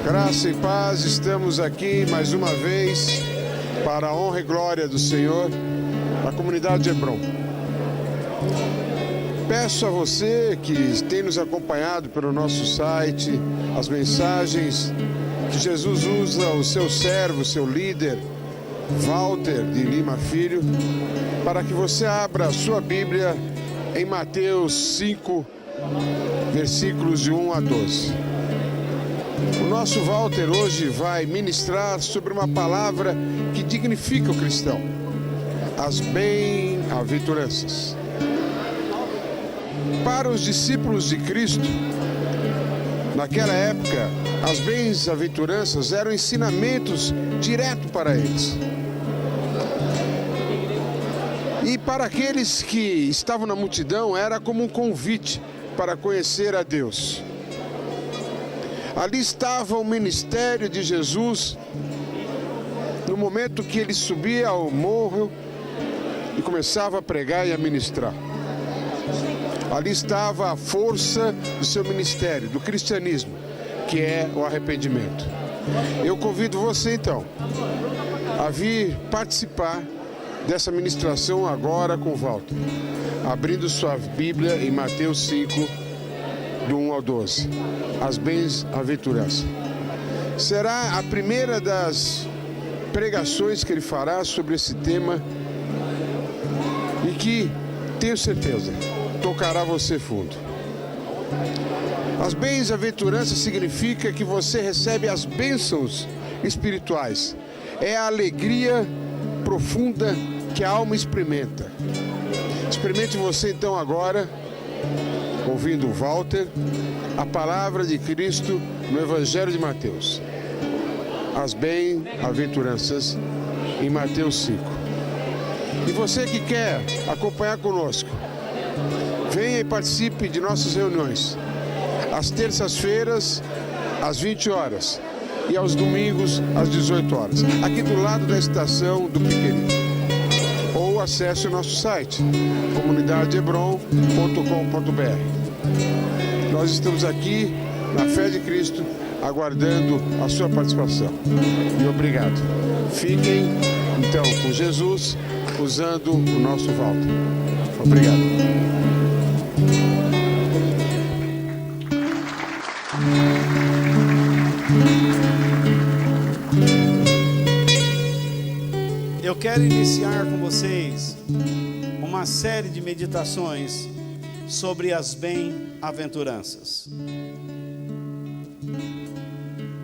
Graça e paz, estamos aqui mais uma vez para a honra e glória do Senhor, a comunidade de Hebron. Peço a você que tem nos acompanhado pelo nosso site, as mensagens que Jesus usa o seu servo, seu líder, Walter de Lima Filho, para que você abra a sua Bíblia em Mateus 5, versículos de 1 a 12. O nosso Walter hoje vai ministrar sobre uma palavra que dignifica o cristão: as bem-aventuranças. Para os discípulos de Cristo, naquela época, as bem-aventuranças eram ensinamentos direto para eles. E para aqueles que estavam na multidão, era como um convite para conhecer a Deus. Ali estava o ministério de Jesus, no momento que ele subia ao morro e começava a pregar e a ministrar. Ali estava a força do seu ministério, do cristianismo, que é o arrependimento. Eu convido você então a vir participar dessa ministração agora com o Walter, abrindo sua Bíblia em Mateus 5, do 1 ao 12, as bem-aventuranças. Será a primeira das pregações que ele fará sobre esse tema e que, tenho certeza, tocará você fundo. As bem-aventuranças significa que você recebe as bênçãos espirituais. É a alegria profunda que a alma experimenta. Experimente você então agora, ouvindo o Walter, a palavra de Cristo no Evangelho de Mateus. As bem-aventuranças em Mateus 5. E você que quer acompanhar conosco, venha e participe de nossas reuniões. Às terças-feiras, às 20 horas. E aos domingos, às 18 horas. Aqui do lado da estação do Piqueri. Ou acesse o nosso site, comunidadehebron.com.br. Nós estamos aqui, na fé de Cristo, aguardando a sua participação. E obrigado. Fiquem, então, com Jesus, usando o nosso Walter. Obrigado. Eu quero iniciar com vocês uma série de meditações sobre as bem-aventuranças.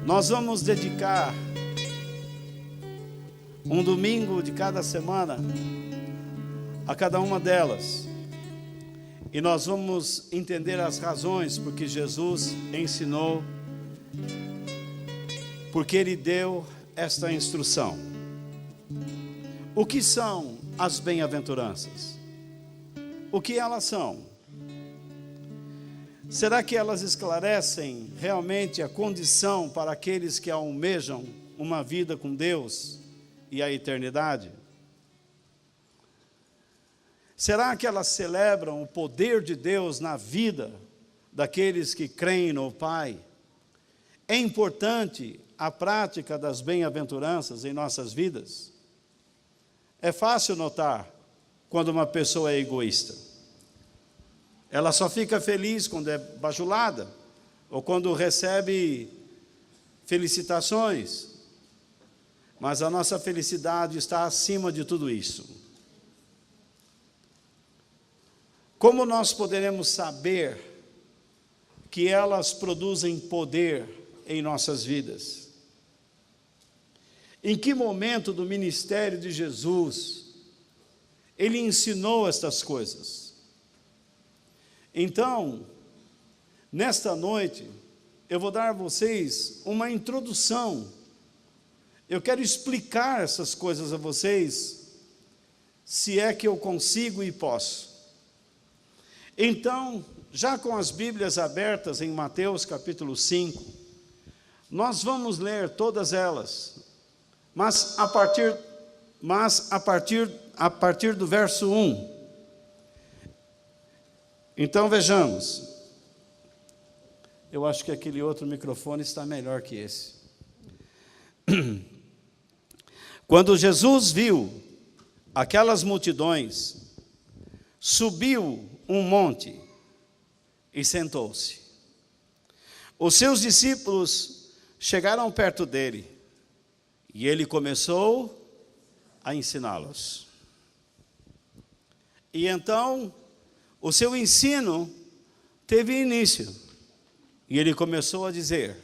Nós vamos dedicar um domingo de cada semana a cada uma delas. E nós vamos entender as razões porque Jesus ensinou, porque Ele deu esta instrução. O que são as bem-aventuranças? O que elas são? Será que elas esclarecem realmente a condição para aqueles que almejam uma vida com Deus e a eternidade? Será que elas celebram o poder de Deus na vida daqueles que creem no Pai? É importante a prática das bem-aventuranças em nossas vidas? É fácil notar quando uma pessoa é egoísta. Ela só fica feliz quando é bajulada ou quando recebe felicitações. Mas a nossa felicidade está acima de tudo isso. Como nós poderemos saber que elas produzem poder em nossas vidas? Em que momento do ministério de Jesus Ele ensinou estas coisas? Então, nesta noite, eu vou dar a vocês uma introdução Eu quero explicar essas coisas a vocês, se é que eu consigo e posso. Então, já com as Bíblias abertas em Mateus capítulo 5, nós vamos ler todas elas, mas a partir do verso 1. Então vejamos. Eu acho que aquele outro microfone está melhor que esse. Quando Jesus viu aquelas multidões, subiu um monte e sentou-se. Os seus discípulos chegaram perto dele e ele começou a ensiná-los. E então o seu ensino teve início e ele começou a dizer: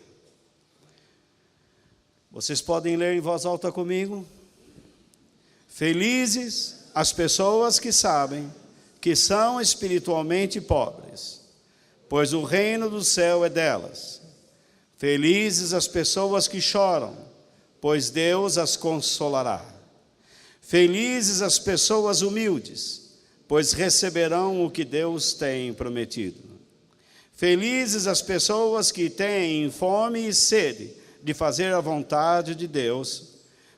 vocês podem ler em voz alta comigo? Felizes as pessoas que sabem que são espiritualmente pobres, pois o reino do céu é delas. Felizes as pessoas que choram, pois Deus as consolará. Felizes as pessoas humildes, pois receberão o que Deus tem prometido. Felizes as pessoas que têm fome e sede de fazer a vontade de Deus,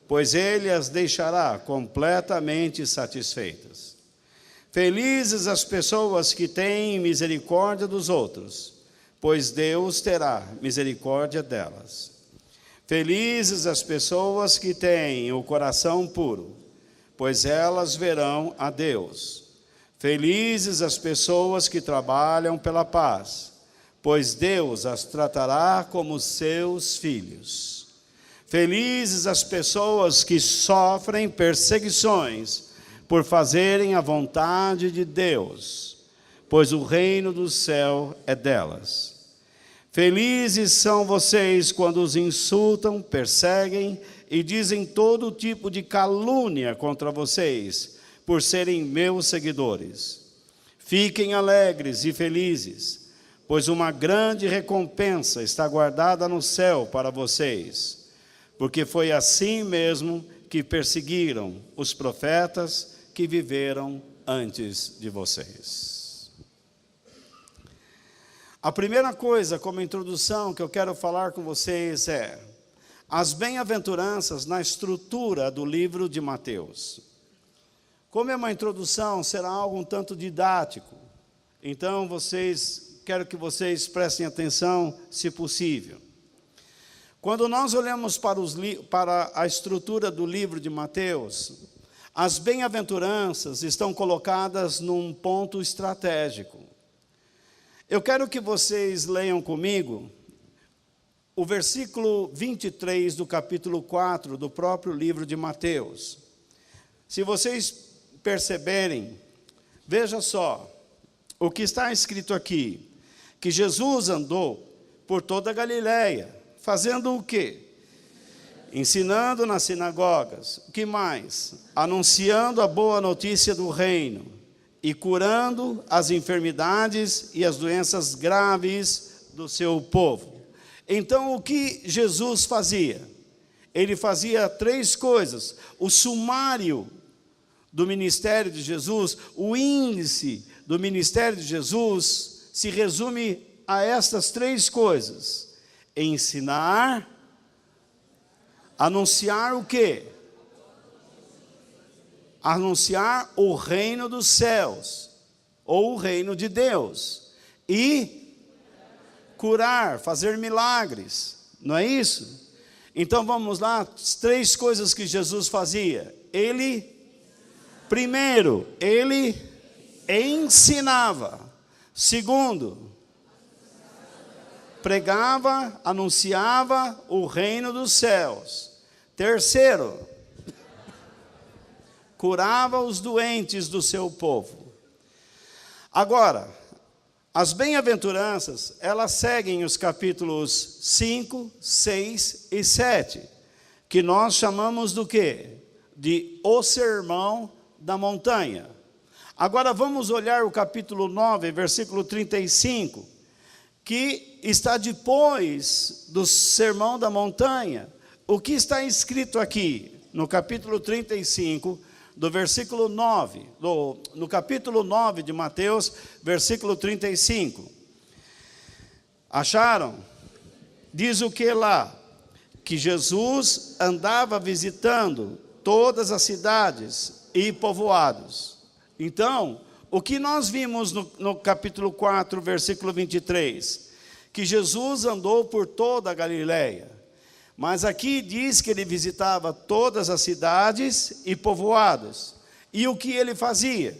pois Ele as deixará completamente satisfeitas. Felizes as pessoas que têm misericórdia dos outros, pois Deus terá misericórdia delas. Felizes as pessoas que têm o coração puro, pois elas verão a Deus. Felizes as pessoas que trabalham pela paz, pois Deus as tratará como seus filhos. Felizes as pessoas que sofrem perseguições por fazerem a vontade de Deus, pois o reino do céu é delas. Felizes são vocês quando os insultam, perseguem e dizem todo tipo de calúnia contra vocês, por serem meus seguidores. Fiquem alegres e felizes, pois uma grande recompensa está guardada no céu para vocês, porque foi assim mesmo que perseguiram os profetas que viveram antes de vocês. A primeira coisa, como introdução, que eu quero falar com vocês é as bem-aventuranças na estrutura do livro de Mateus. Como é uma introdução, será algo um tanto didático. Então, quero que vocês prestem atenção, se possível. Quando nós olhamos para a estrutura do livro de Mateus, as bem-aventuranças estão colocadas num ponto estratégico. Eu quero que vocês leiam comigo o versículo 23 do capítulo 4 do próprio livro de Mateus. Se vocês perceberem, veja só o que está escrito aqui, que Jesus andou por toda a Galileia, fazendo o quê? Ensinando nas sinagogas. O que mais? Anunciando a boa notícia do reino e curando as enfermidades e as doenças graves do seu povo. Então, o que Jesus fazia? Ele fazia 3 coisas. O sumário do ministério de Jesus, o índice do ministério de Jesus, se resume a estas 3 coisas: ensinar, anunciar o quê? Anunciar o reino dos céus, ou o reino de Deus, e curar, fazer milagres, não é isso? Então vamos lá, as 3 coisas que Jesus fazia. Primeiro, ele ensinava. Segundo, pregava, anunciava o reino dos céus. Terceiro, curava os doentes do seu povo. Agora, as bem-aventuranças, elas seguem os capítulos 5, 6 e 7, que nós chamamos do quê? De o Sermão da Montanha. Agora vamos olhar o capítulo 9, versículo 35, que está depois do Sermão da Montanha, o que está escrito aqui no capítulo 35, do versículo 9, no capítulo 9 de Mateus, versículo 35. Acharam? Diz o que lá? Que Jesus andava visitando todas as cidades e povoados. Então, o que nós vimos no capítulo 4, versículo 23? Que Jesus andou por toda a Galileia. Mas aqui diz que ele visitava todas as cidades e povoados. E o que ele fazia?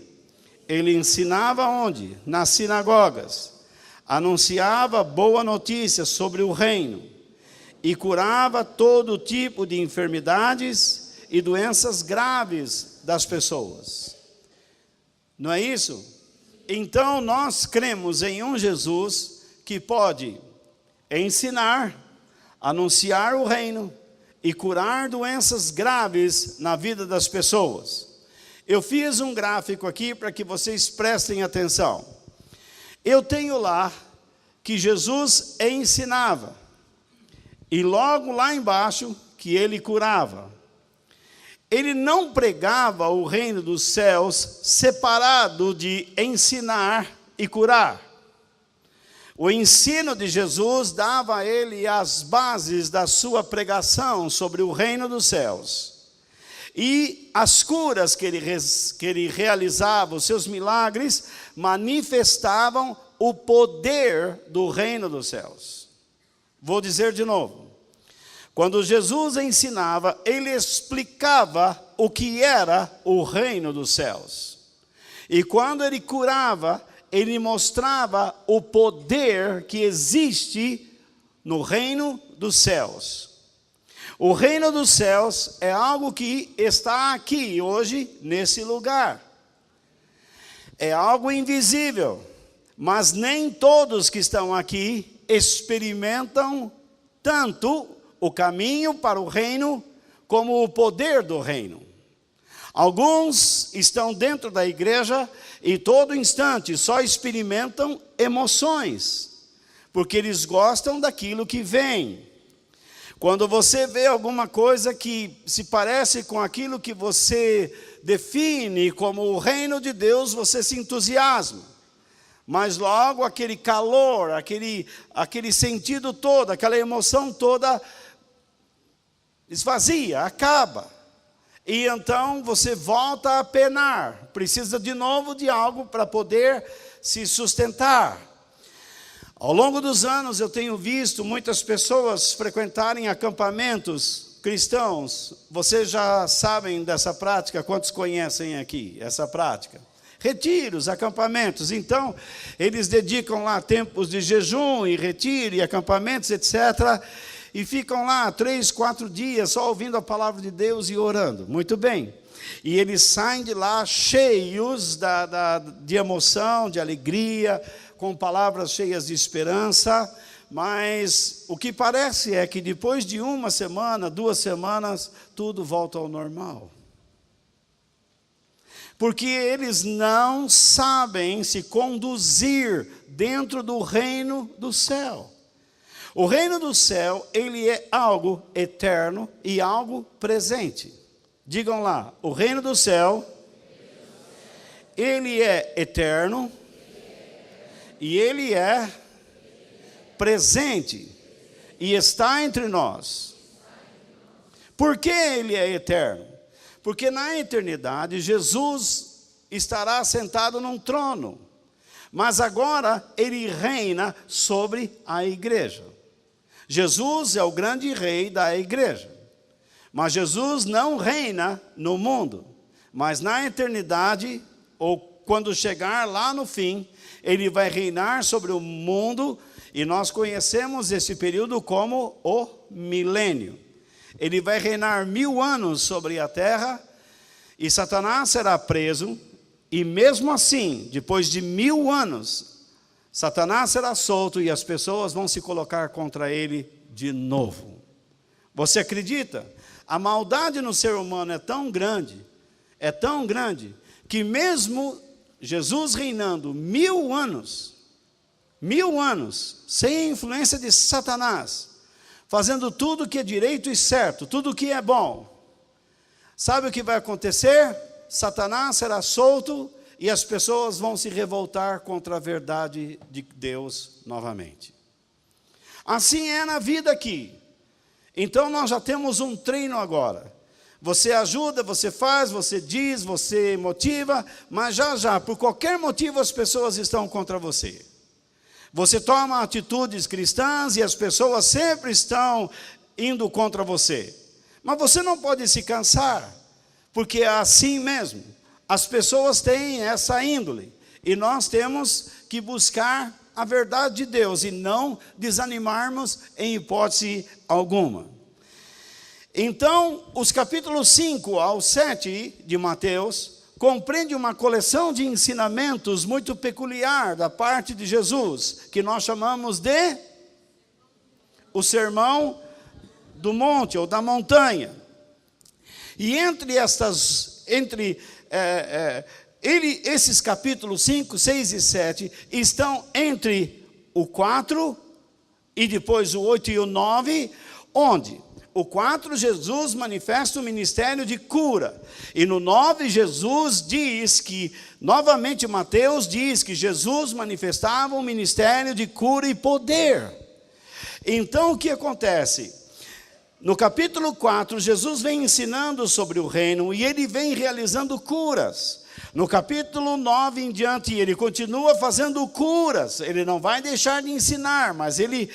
Ele ensinava onde? Nas sinagogas. Anunciava boa notícia sobre o reino. E curava todo tipo de enfermidades e doenças graves das pessoas. Não é isso? Então nós cremos em um Jesus que pode ensinar, anunciar o reino e curar doenças graves na vida das pessoas. Eu fiz um gráfico aqui para que vocês prestem atenção. Eu tenho lá que Jesus ensinava, e logo lá embaixo que ele curava. Ele não pregava o reino dos céus separado de ensinar e curar. O ensino de Jesus dava a ele as bases da sua pregação sobre o reino dos céus. E as curas que ele realizava, os seus milagres, manifestavam o poder do reino dos céus. Vou dizer de novo. Quando Jesus ensinava, ele explicava o que era o reino dos céus. E quando ele curava, ele mostrava o poder que existe no reino dos céus. O reino dos céus é algo que está aqui hoje, nesse lugar. É algo invisível, mas nem todos que estão aqui experimentam tanto o caminho para o reino como o poder do reino. Alguns estão dentro da igreja e todo instante só experimentam emoções, porque eles gostam daquilo que vem. Quando você vê alguma coisa que se parece com aquilo que você define como o reino de Deus, você se entusiasma. Mas logo aquele calor, aquele sentido todo, aquela emoção toda esvazia, acaba. E então você volta a penar, precisa de novo de algo para poder se sustentar. Ao longo dos anos eu tenho visto muitas pessoas frequentarem acampamentos cristãos. Vocês já sabem dessa prática, quantos conhecem aqui essa prática? Retiros, acampamentos. Então, eles dedicam lá tempos de jejum e retiro e acampamentos, etc., e ficam lá 3, 4 dias só ouvindo a palavra de Deus e orando. Muito bem. E eles saem de lá cheios de emoção, de alegria, com palavras cheias de esperança. Mas o que parece é que depois de 1 semana, 2 semanas, tudo volta ao normal. Porque eles não sabem se conduzir dentro do reino do céu. O reino do céu, ele é algo eterno e algo presente. Digam lá, o reino do céu, ele é eterno e ele é presente e está entre nós. Por que ele é eterno? Porque na eternidade Jesus estará sentado num trono, mas agora ele reina sobre a igreja. Jesus é o grande rei da igreja, mas Jesus não reina no mundo, mas na eternidade, ou quando chegar lá no fim, ele vai reinar sobre o mundo, e nós conhecemos esse período como o milênio. Ele vai reinar 1000 anos sobre a terra, e Satanás será preso, e mesmo assim, depois de 1000 anos, Satanás será solto e as pessoas vão se colocar contra ele de novo. Você acredita? A maldade no ser humano é tão grande, que mesmo Jesus reinando 1000 anos, sem a influência de Satanás, fazendo tudo que é direito e certo, tudo que é bom. Sabe o que vai acontecer? Satanás será solto e as pessoas vão se revoltar contra a verdade de Deus novamente. Assim é na vida aqui. Então nós já temos um treino agora. Você ajuda, você faz, você diz, você motiva, mas já, por qualquer motivo as pessoas estão contra você. Você toma atitudes cristãs e as pessoas sempre estão indo contra você. Mas você não pode se cansar, porque é assim mesmo. As pessoas têm essa índole e nós temos que buscar a verdade de Deus e não desanimarmos em hipótese alguma. Então, os capítulos 5 ao 7 de Mateus compreende uma coleção de ensinamentos muito peculiar da parte de Jesus, que nós chamamos de o Sermão do Monte ou da Montanha. E esses capítulos 5, 6 e 7 estão entre o 4 e depois o 8 e o 9, onde o 4, Jesus manifesta o ministério de cura. E no 9, Jesus diz que, novamente Mateus diz que Jesus manifestava um ministério de cura e poder. Então o que acontece? No capítulo 4, Jesus vem ensinando sobre o reino e ele vem realizando curas. No capítulo 9 em diante, ele continua fazendo curas. Ele não vai deixar de ensinar, mas ele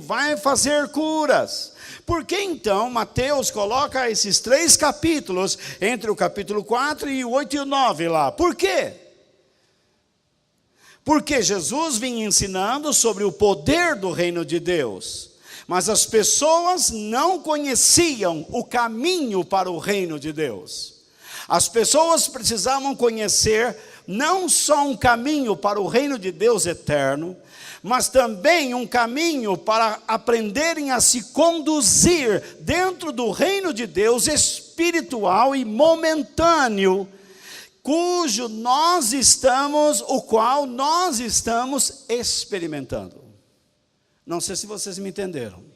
vai fazer curas. Por que então Mateus coloca esses 3 capítulos entre o capítulo 4 e o 8 e o 9 lá? Por quê? Porque Jesus vinha ensinando sobre o poder do reino de Deus. Mas as pessoas não conheciam o caminho para o reino de Deus. As pessoas precisavam conhecer não só um caminho para o reino de Deus eterno, mas também um caminho para aprenderem a se conduzir dentro do reino de Deus espiritual e momentâneo, o qual nós estamos experimentando. Não sei se vocês me entenderam.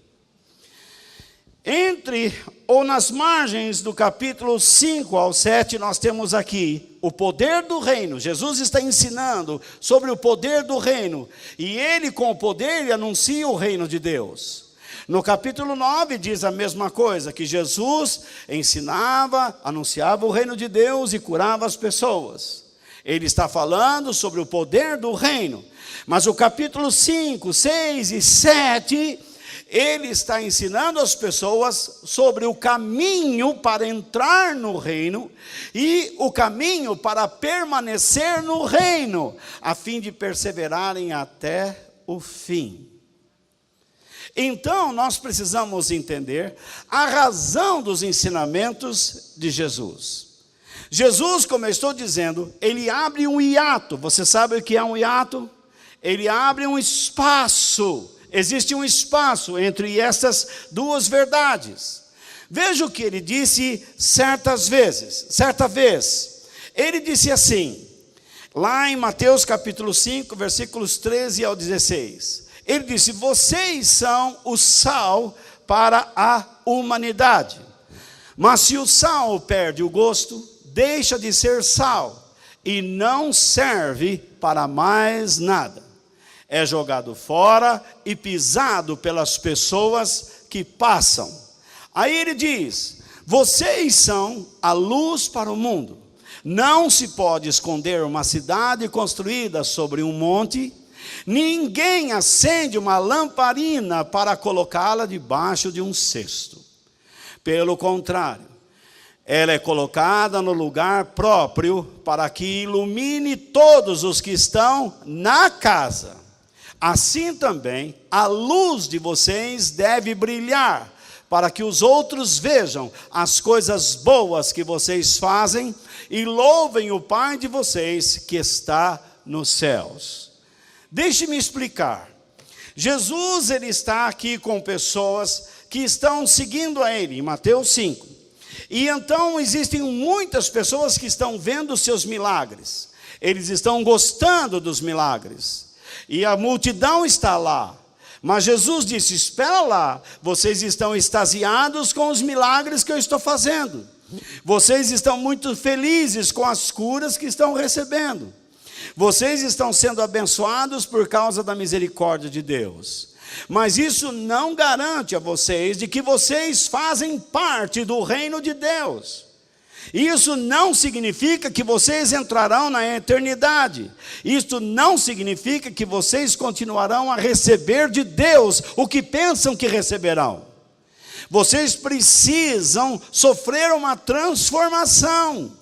Nas margens do capítulo 5 ao 7, nós temos aqui o poder do reino. Jesus está ensinando sobre o poder do reino. E ele, com o poder, ele anuncia o reino de Deus. No capítulo 9 diz a mesma coisa, que Jesus ensinava, anunciava o reino de Deus e curava as pessoas. Ele está falando sobre o poder do reino. Mas o capítulo 5, 6 e 7... ele está ensinando as pessoas sobre o caminho para entrar no reino e o caminho para permanecer no reino, a fim de perseverarem até o fim. Então, nós precisamos entender a razão dos ensinamentos de Jesus. Jesus, como eu estou dizendo, ele abre um hiato. Você sabe o que é um hiato? Ele abre um espaço. Existe um espaço entre essas duas verdades. Veja o que ele disse certa vez, ele disse assim, lá em Mateus capítulo 5, versículos 13 ao 16. Ele disse, vocês são o sal para a humanidade. Mas se o sal perde o gosto, deixa de ser sal e não serve para mais nada. É jogado fora e pisado pelas pessoas que passam. Aí ele diz, vocês são a luz para o mundo. Não se pode esconder uma cidade construída sobre um monte. Ninguém acende uma lamparina para colocá-la debaixo de um cesto. Pelo contrário, ela é colocada no lugar próprio para que ilumine todos os que estão na casa. Assim também, a luz de vocês deve brilhar, para que os outros vejam as coisas boas que vocês fazem e louvem o Pai de vocês que está nos céus. Deixe-me explicar. Jesus, ele está aqui com pessoas que estão seguindo a ele, em Mateus 5. E então existem muitas pessoas que estão vendo os seus milagres. Eles estão gostando dos milagres. E a multidão está lá. Mas Jesus disse: espera lá, vocês estão extasiados com os milagres que eu estou fazendo. Vocês estão muito felizes com as curas que estão recebendo. Vocês estão sendo abençoados por causa da misericórdia de Deus. Mas isso não garante a vocês de que vocês fazem parte do reino de Deus. Isso não significa que vocês entrarão na eternidade. Isso não significa que vocês continuarão a receber de Deus o que pensam que receberão. Vocês precisam sofrer uma transformação.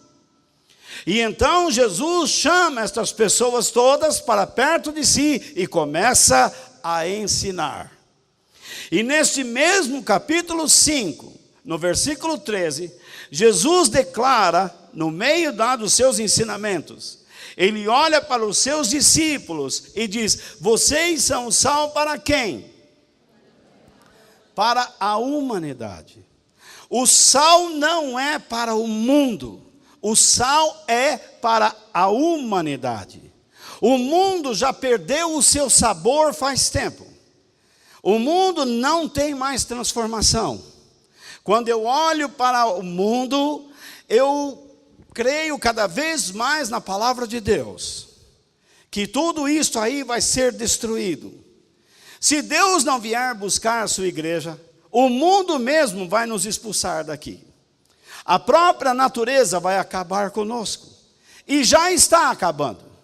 E então Jesus chama estas pessoas todas para perto de si e começa a ensinar. E neste mesmo capítulo 5, no versículo 13, Jesus declara, no meio dos seus ensinamentos, ele olha para os seus discípulos e diz: vocês são o sal para quem? Para a humanidade. O sal não é para o mundo, o sal é para a humanidade. O mundo já perdeu o seu sabor faz tempo. O mundo não tem mais transformação. Quando eu olho para o mundo, eu creio cada vez mais na palavra de Deus, que tudo isso aí vai ser destruído. Se Deus não vier buscar a sua igreja, o mundo mesmo vai nos expulsar daqui. A própria natureza vai acabar conosco, e já está acabando.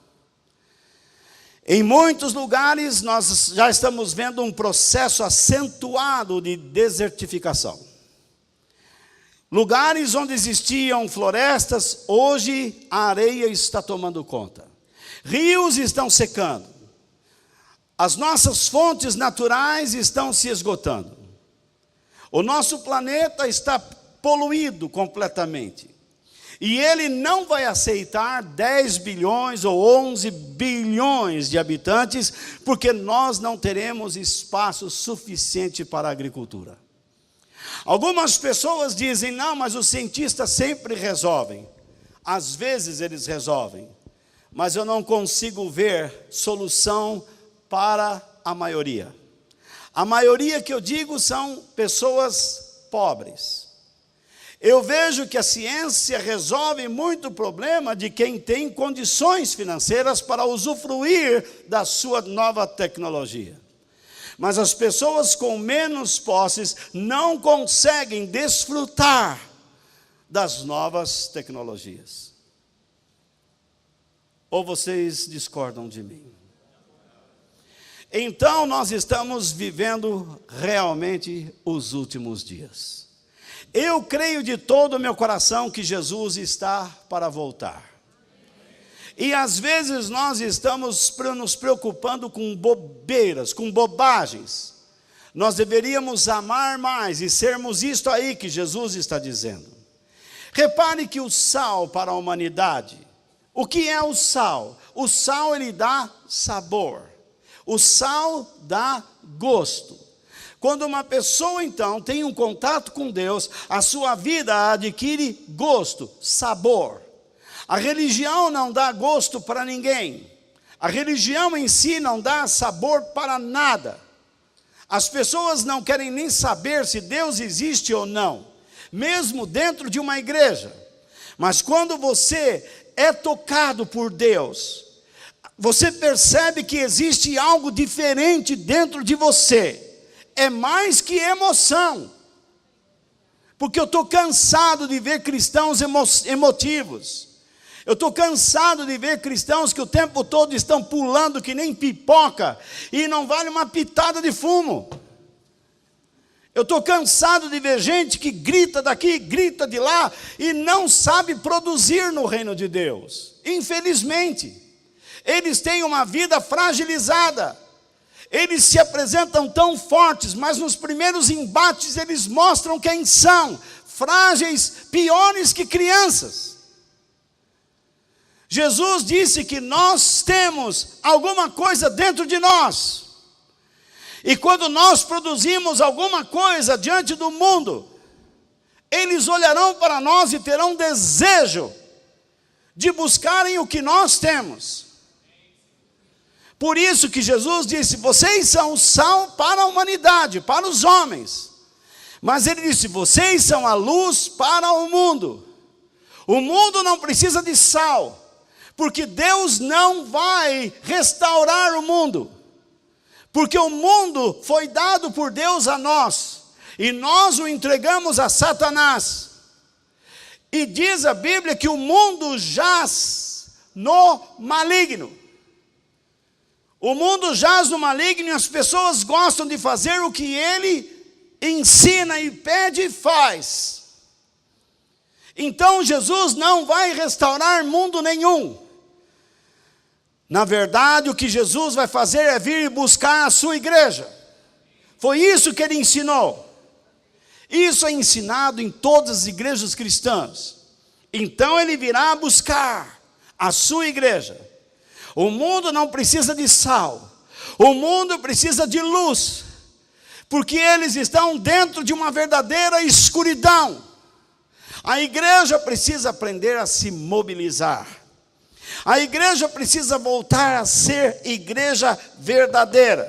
Em muitos lugares nós já estamos vendo um processo acentuado de desertificação. Lugares onde existiam florestas, hoje a areia está tomando conta. Rios estão secando. As nossas fontes naturais estão se esgotando. O nosso planeta está poluído completamente. E ele não vai aceitar 10 bilhões ou 11 bilhões de habitantes, porque nós não teremos espaço suficiente para a agricultura. Algumas pessoas dizem: não, mas os cientistas sempre resolvem. Às vezes eles resolvem, mas eu não consigo ver solução para a maioria. A maioria que eu digo são pessoas pobres. Eu vejo que a ciência resolve muito problema de quem tem condições financeiras para usufruir da sua nova tecnologia. Mas as pessoas com menos posses não conseguem desfrutar das novas tecnologias. Ou vocês discordam de mim? Então nós estamos vivendo realmente os últimos dias. Eu creio de todo o meu coração que Jesus está para voltar. E às vezes nós estamos nos preocupando com bobeiras, com bobagens. Nós deveríamos amar mais e sermos isto aí que Jesus está dizendo. Repare que o sal para a humanidade, o que é o sal? O sal, ele dá sabor. O sal dá gosto. Quando uma pessoa então tem um contato com Deus, a sua vida adquire gosto, sabor. A religião não dá gosto para ninguém. A religião em si não dá sabor para nada. As pessoas não querem nem saber se Deus existe ou não, mesmo dentro de uma igreja. Mas quando você é tocado por Deus, você percebe que existe algo diferente dentro de você. É mais que emoção. Porque eu estou cansado de ver cristãos emotivos. Eu estou cansado de ver cristãos que o tempo todo estão pulando que nem pipoca e não vale uma pitada de fumo. Eu estou cansado de ver gente que grita daqui, grita de lá e não sabe produzir no reino de Deus. Infelizmente, eles têm uma vida fragilizada. Eles se apresentam tão fortes, mas nos primeiros embates eles mostram quem são, frágeis, piores que crianças. Jesus disse que nós temos alguma coisa dentro de nós. E quando nós produzimos alguma coisa diante do mundo, eles olharão para nós e terão desejo de buscarem o que nós temos. Por isso que Jesus disse: vocês são o sal para a humanidade, para os homens. Mas ele disse: vocês são a luz para o mundo. O mundo não precisa de sal, porque Deus não vai restaurar o mundo. Porque o mundo foi dado por Deus a nós, e nós o entregamos a Satanás. E diz a Bíblia que o mundo jaz no maligno. O mundo jaz no maligno e as pessoas gostam de fazer o que ele ensina e pede e faz. Então Jesus não vai restaurar mundo nenhum. Na verdade, o que Jesus vai fazer é vir buscar a sua igreja. Foi isso que ele ensinou. Isso é ensinado em todas as igrejas cristãs. Então ele virá buscar a sua igreja. O mundo não precisa de sal. O mundo precisa de luz. Porque eles estão dentro de uma verdadeira escuridão. A igreja precisa aprender a se mobilizar. A igreja precisa voltar a ser igreja verdadeira.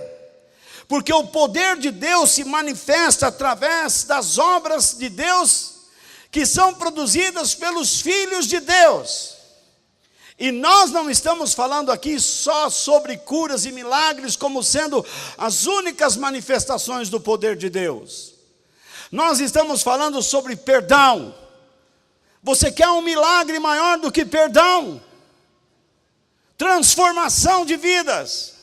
Porque o poder de Deus se manifesta através das obras de Deus que são produzidas pelos filhos de Deus. E nós não estamos falando aqui só sobre curas e milagres como sendo as únicas manifestações do poder de Deus. Nós estamos falando sobre perdão. Você quer um milagre maior do que perdão? Transformação de vidas.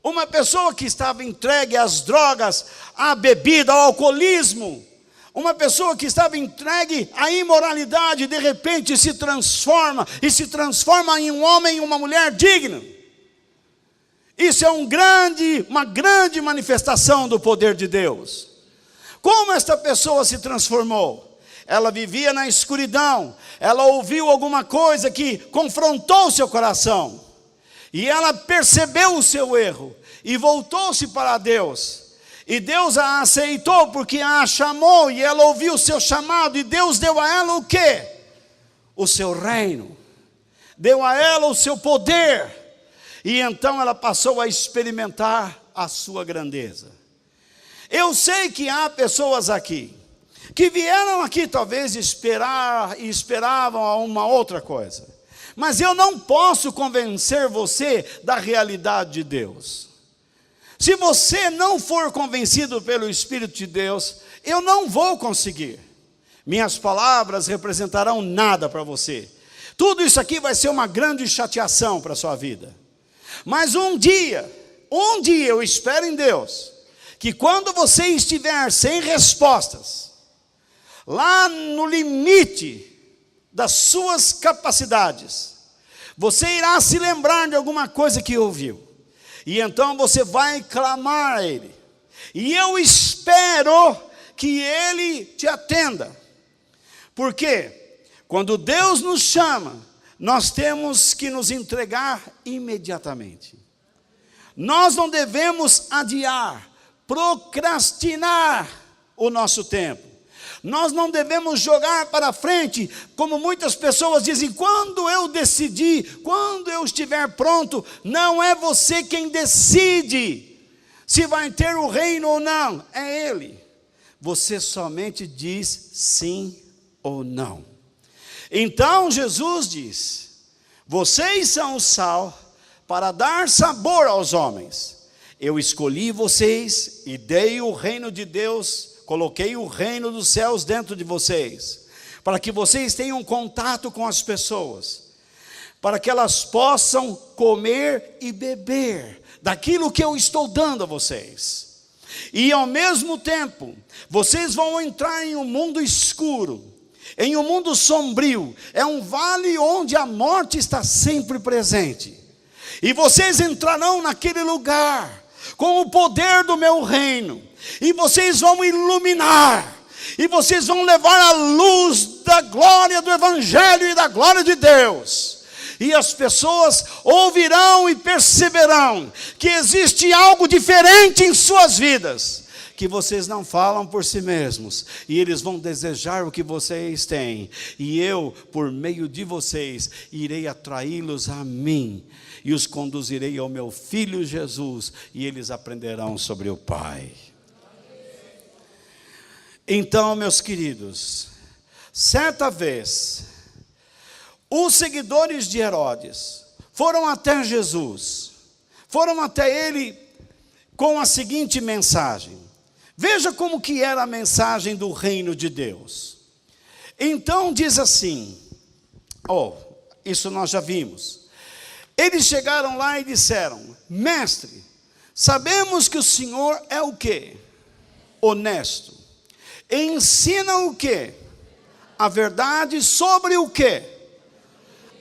Uma pessoa que estava entregue às drogas, à bebida, ao alcoolismo, uma pessoa que estava entregue à imoralidade, de repente se transforma, e se transforma em um homem e uma mulher digna. Isso é uma grande manifestação do poder de Deus. Como esta pessoa se transformou? Ela vivia na escuridão, ela ouviu alguma coisa que confrontou seu coração, e ela percebeu o seu erro, e voltou-se para Deus, e Deus a aceitou, porque a chamou, e ela ouviu o seu chamado, e Deus deu a ela o quê? O seu reino, deu a ela o seu poder, e então ela passou a experimentar a sua grandeza. Eu sei que há pessoas aqui, que vieram aqui talvez esperavam uma outra coisa. Mas eu não posso convencer você da realidade de Deus. Se você não for convencido pelo Espírito de Deus, eu não vou conseguir. Minhas palavras representarão nada para você. Tudo isso aqui vai ser uma grande chateação para a sua vida. Mas um dia eu espero em Deus, que quando você estiver sem respostas, lá no limite das suas capacidades, você irá se lembrar de alguma coisa que ouviu, e então você vai clamar a Ele, e eu espero que Ele te atenda, porque quando Deus nos chama, nós temos que nos entregar imediatamente. Nós não devemos adiar, procrastinar o nosso tempo. Nós não devemos jogar para frente, como muitas pessoas dizem: quando eu decidir, quando eu estiver pronto. Não é você quem decide se vai ter o reino ou não, é Ele. Você somente diz sim ou não. Então Jesus diz: vocês são o sal para dar sabor aos homens. Eu escolhi vocês e dei o reino de Deus, coloquei o reino dos céus dentro de vocês, para que vocês tenham contato com as pessoas, para que elas possam comer e beber daquilo que eu estou dando a vocês. E ao mesmo tempo, vocês vão entrar em um mundo escuro, em um mundo sombrio, é um vale onde a morte está sempre presente. E vocês entrarão naquele lugar com o poder do meu reino, e vocês vão iluminar, e vocês vão levar a luz da glória do Evangelho e da glória de Deus, e as pessoas ouvirão e perceberão que existe algo diferente em suas vidas, que vocês não falam por si mesmos, e eles vão desejar o que vocês têm, e eu, por meio de vocês, irei atraí-los a mim, e os conduzirei ao meu Filho Jesus, e eles aprenderão sobre o Pai. Então, meus queridos, certa vez, os seguidores de Herodes foram até Jesus, foram até ele com a seguinte mensagem. Veja como que era a mensagem do reino de Deus. Então diz assim, isso nós já vimos. Eles chegaram lá e disseram: mestre, sabemos que o Senhor é o quê? Honesto. Ensina o quê? A verdade sobre o quê?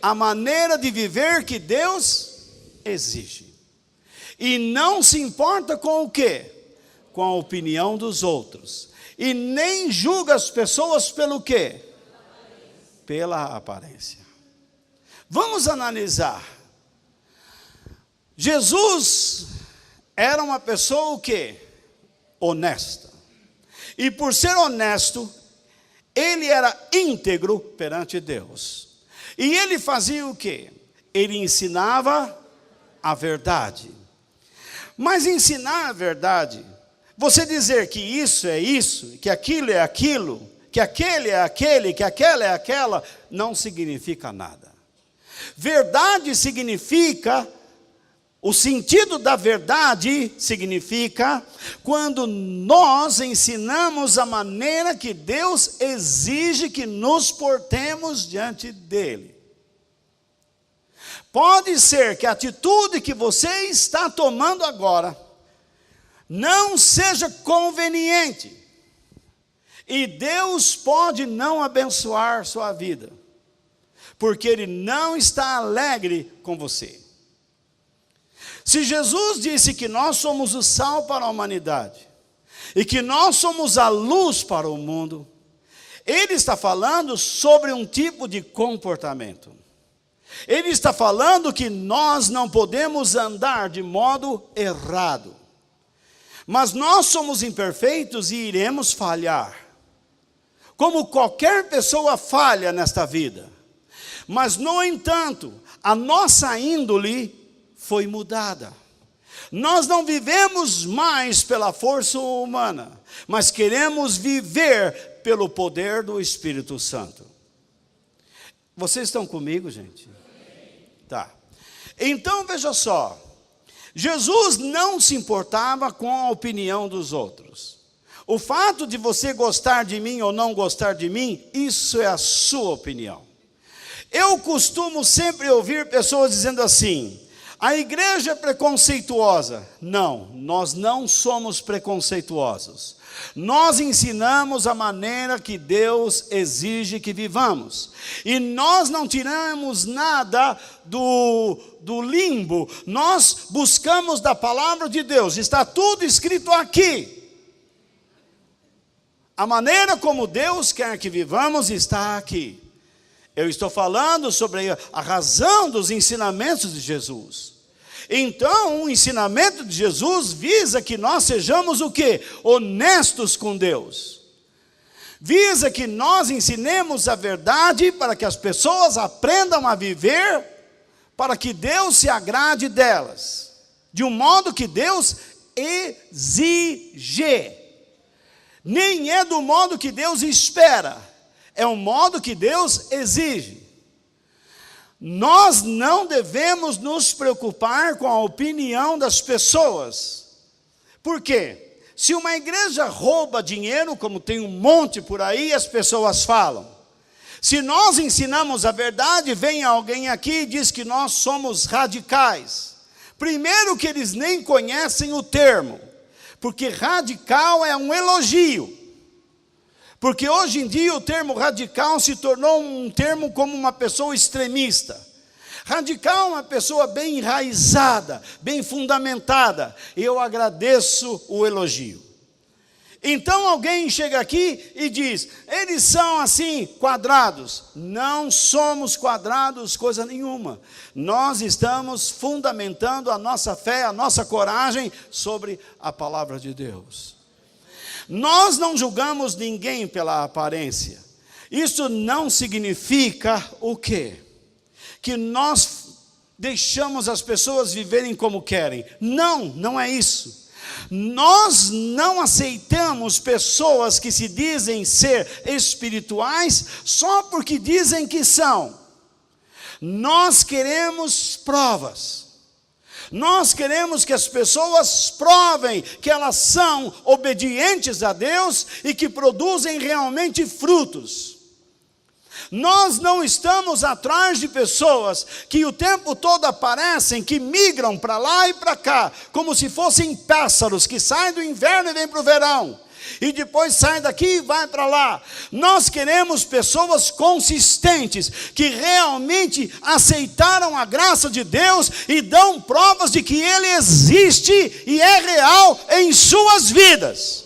A maneira de viver que Deus exige. E não se importa com o quê? Com a opinião dos outros. E nem julga as pessoas pelo quê? Pela aparência. Vamos analisar. Jesus era uma pessoa o quê? Honesta. E por ser honesto, ele era íntegro perante Deus. E ele fazia o quê? Ele ensinava a verdade. Mas ensinar a verdade, você dizer que isso é isso, que aquilo é aquilo, que aquele é aquele, que aquela é aquela, não significa nada. Verdade significa, o sentido da verdade significa quando nós ensinamos a maneira que Deus exige que nos portemos diante dele. Pode ser que a atitude que você está tomando agora não seja conveniente, e Deus pode não abençoar sua vida, porque Ele não está alegre com você. Se Jesus disse que nós somos o sal para a humanidade, e que nós somos a luz para o mundo, Ele está falando sobre um tipo de comportamento. Ele está falando que nós não podemos andar de modo errado. Mas nós somos imperfeitos e iremos falhar. Como qualquer pessoa falha nesta vida. Mas, no entanto, a nossa índole foi mudada. Nós não vivemos mais pela força humana, mas queremos viver pelo poder do Espírito Santo. Vocês estão comigo, gente? Tá. Então, veja só. Jesus não se importava com a opinião dos outros. O fato de você gostar de mim ou não gostar de mim, isso é a sua opinião. Eu costumo sempre ouvir pessoas dizendo assim: a igreja é preconceituosa. Não, nós não somos preconceituosos. Nós ensinamos a maneira que Deus exige que vivamos. E nós não tiramos nada do limbo. Nós buscamos da palavra de Deus. Está tudo escrito aqui. A maneira como Deus quer que vivamos está aqui. Eu estou falando sobre a razão dos ensinamentos de Jesus. Então, o ensinamento de Jesus visa que nós sejamos o quê? Honestos com Deus. Visa que nós ensinemos a verdade para que as pessoas aprendam a viver, para que Deus se agrade delas, de um modo que Deus exige. Nem é do modo que Deus espera, é o modo que Deus exige. Nós não devemos nos preocupar com a opinião das pessoas. Por quê? Se uma igreja rouba dinheiro, como tem um monte por aí, as pessoas falam. Se nós ensinamos a verdade, vem alguém aqui e diz que nós somos radicais. Primeiro que eles nem conhecem o termo, porque radical é um elogio. Porque hoje em dia o termo radical se tornou um termo como uma pessoa extremista. Radical é uma pessoa bem enraizada, bem fundamentada. E eu agradeço o elogio. Então alguém chega aqui e diz: eles são assim, quadrados. Não somos quadrados coisa nenhuma. Nós estamos fundamentando a nossa fé, a nossa coragem sobre a palavra de Deus. Nós não julgamos ninguém pela aparência. Isso não significa o quê? Que nós deixamos as pessoas viverem como querem. Não, não é isso. Nós não aceitamos pessoas que se dizem ser espirituais só porque dizem que são. Nós queremos provas. Nós queremos que as pessoas provem que elas são obedientes a Deus e que produzem realmente frutos. Nós não estamos atrás de pessoas que o tempo todo aparecem, que migram para lá e para cá, como se fossem pássaros que saem do inverno e vêm para o verão, e depois saem daqui e vai para lá. Nós queremos pessoas consistentes, que realmente aceitaram a graça de Deus e dão provas de que Ele existe e é real em suas vidas.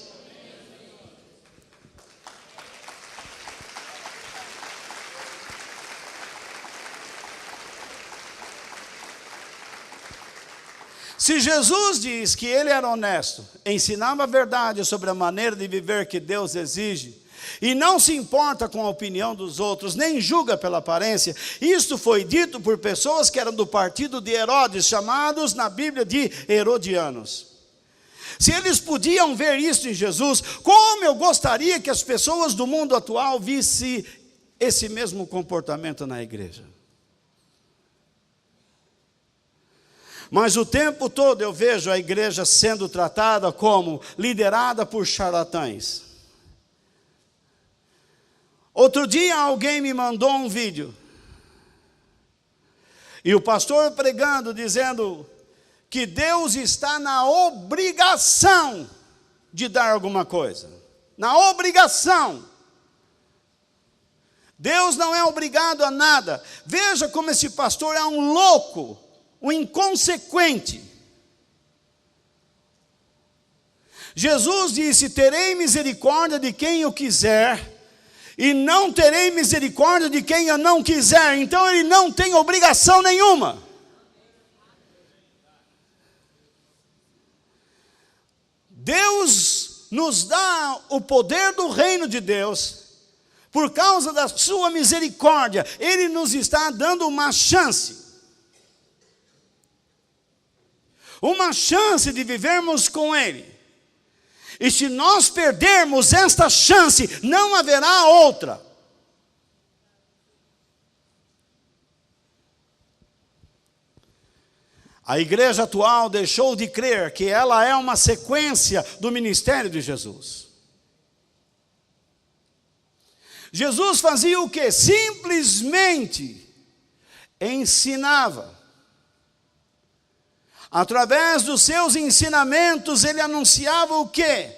Se Jesus diz que ele era honesto, ensinava a verdade sobre a maneira de viver que Deus exige, e não se importa com a opinião dos outros, nem julga pela aparência, isto foi dito por pessoas que eram do partido de Herodes, chamados na Bíblia de herodianos. Se eles podiam ver isso em Jesus, como eu gostaria que as pessoas do mundo atual vissem esse mesmo comportamento na igreja. Mas o tempo todo eu vejo a igreja sendo tratada como liderada por charlatães. Outro dia alguém me mandou um vídeo. E o pastor pregando, dizendo que Deus está na obrigação de dar alguma coisa. Na obrigação. Deus não é obrigado a nada. Veja como esse pastor é um louco. O inconsequente. Jesus disse: terei misericórdia de quem eu quiser, e não terei misericórdia de quem eu não quiser. Então ele não tem obrigação nenhuma. Deus nos dá o poder do reino de Deus, por causa da sua misericórdia. Ele nos está dando uma chance. Uma chance de vivermos com Ele. E se nós perdermos esta chance, não haverá outra. A igreja atual deixou de crer que ela é uma sequência do ministério de Jesus. Jesus fazia o quê? Simplesmente ensinava. Através dos seus ensinamentos, ele anunciava o quê?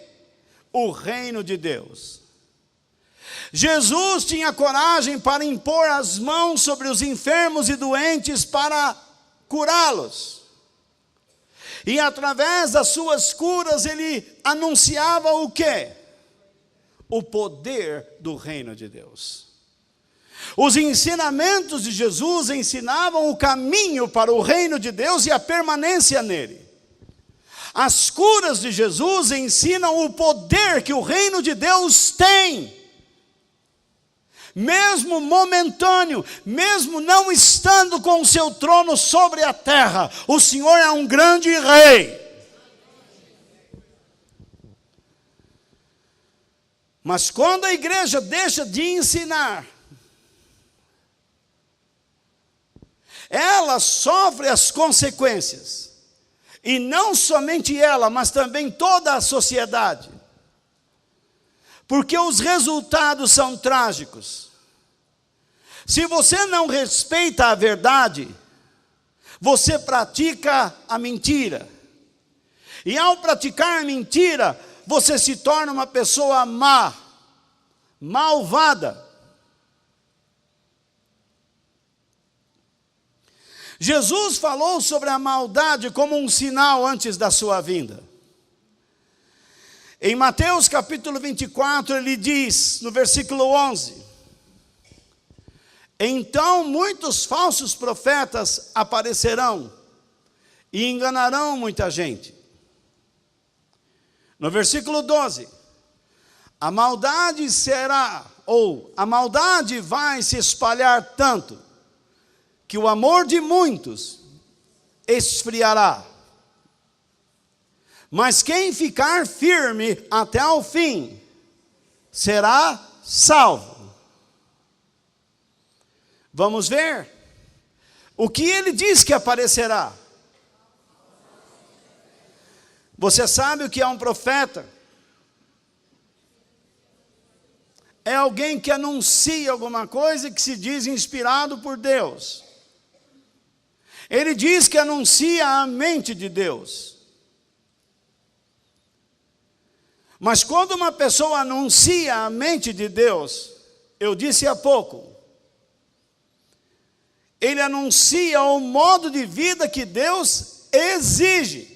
O reino de Deus. Jesus tinha coragem para impor as mãos sobre os enfermos e doentes para curá-los. E através das suas curas, ele anunciava o quê? O poder do reino de Deus. Os ensinamentos de Jesus ensinavam o caminho para o reino de Deus e a permanência nele. As curas de Jesus ensinam o poder que o reino de Deus tem. Mesmo momentâneo, mesmo não estando com o seu trono sobre a terra, o Senhor é um grande rei. Mas quando a igreja deixa de ensinar, ela sofre as consequências. E não somente ela, mas também toda a sociedade. Porque os resultados são trágicos. Se você não respeita a verdade, você pratica a mentira. E ao praticar a mentira, você se torna uma pessoa má, malvada. Jesus falou sobre a maldade como um sinal antes da sua vinda. Em Mateus capítulo 24, ele diz, no versículo 11: então muitos falsos profetas aparecerão e enganarão muita gente. No versículo 12: a maldade será, ou a maldade vai se espalhar tanto, que o amor de muitos esfriará. Mas quem ficar firme até o fim, será salvo. Vamos ver o que ele diz que aparecerá. Você sabe o que é um profeta? É alguém que anuncia alguma coisa que se diz inspirado por Deus. Ele diz que anuncia a mente de Deus. Mas quando uma pessoa anuncia a mente de Deus, eu disse há pouco, ele anuncia o modo de vida que Deus exige.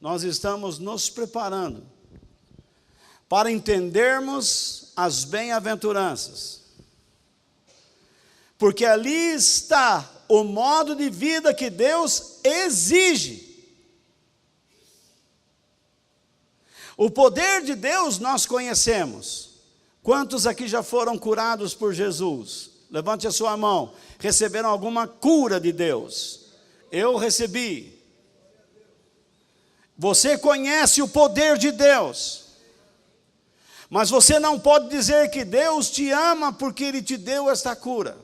Nós estamos nos preparando para entendermos as bem-aventuranças, porque ali está o modo de vida que Deus exige. O poder de Deus nós conhecemos. Quantos aqui já foram curados por Jesus? Levante a sua mão. Receberam alguma cura de Deus? Eu recebi. Você conhece o poder de Deus. Mas você não pode dizer que Deus te ama porque Ele te deu esta cura.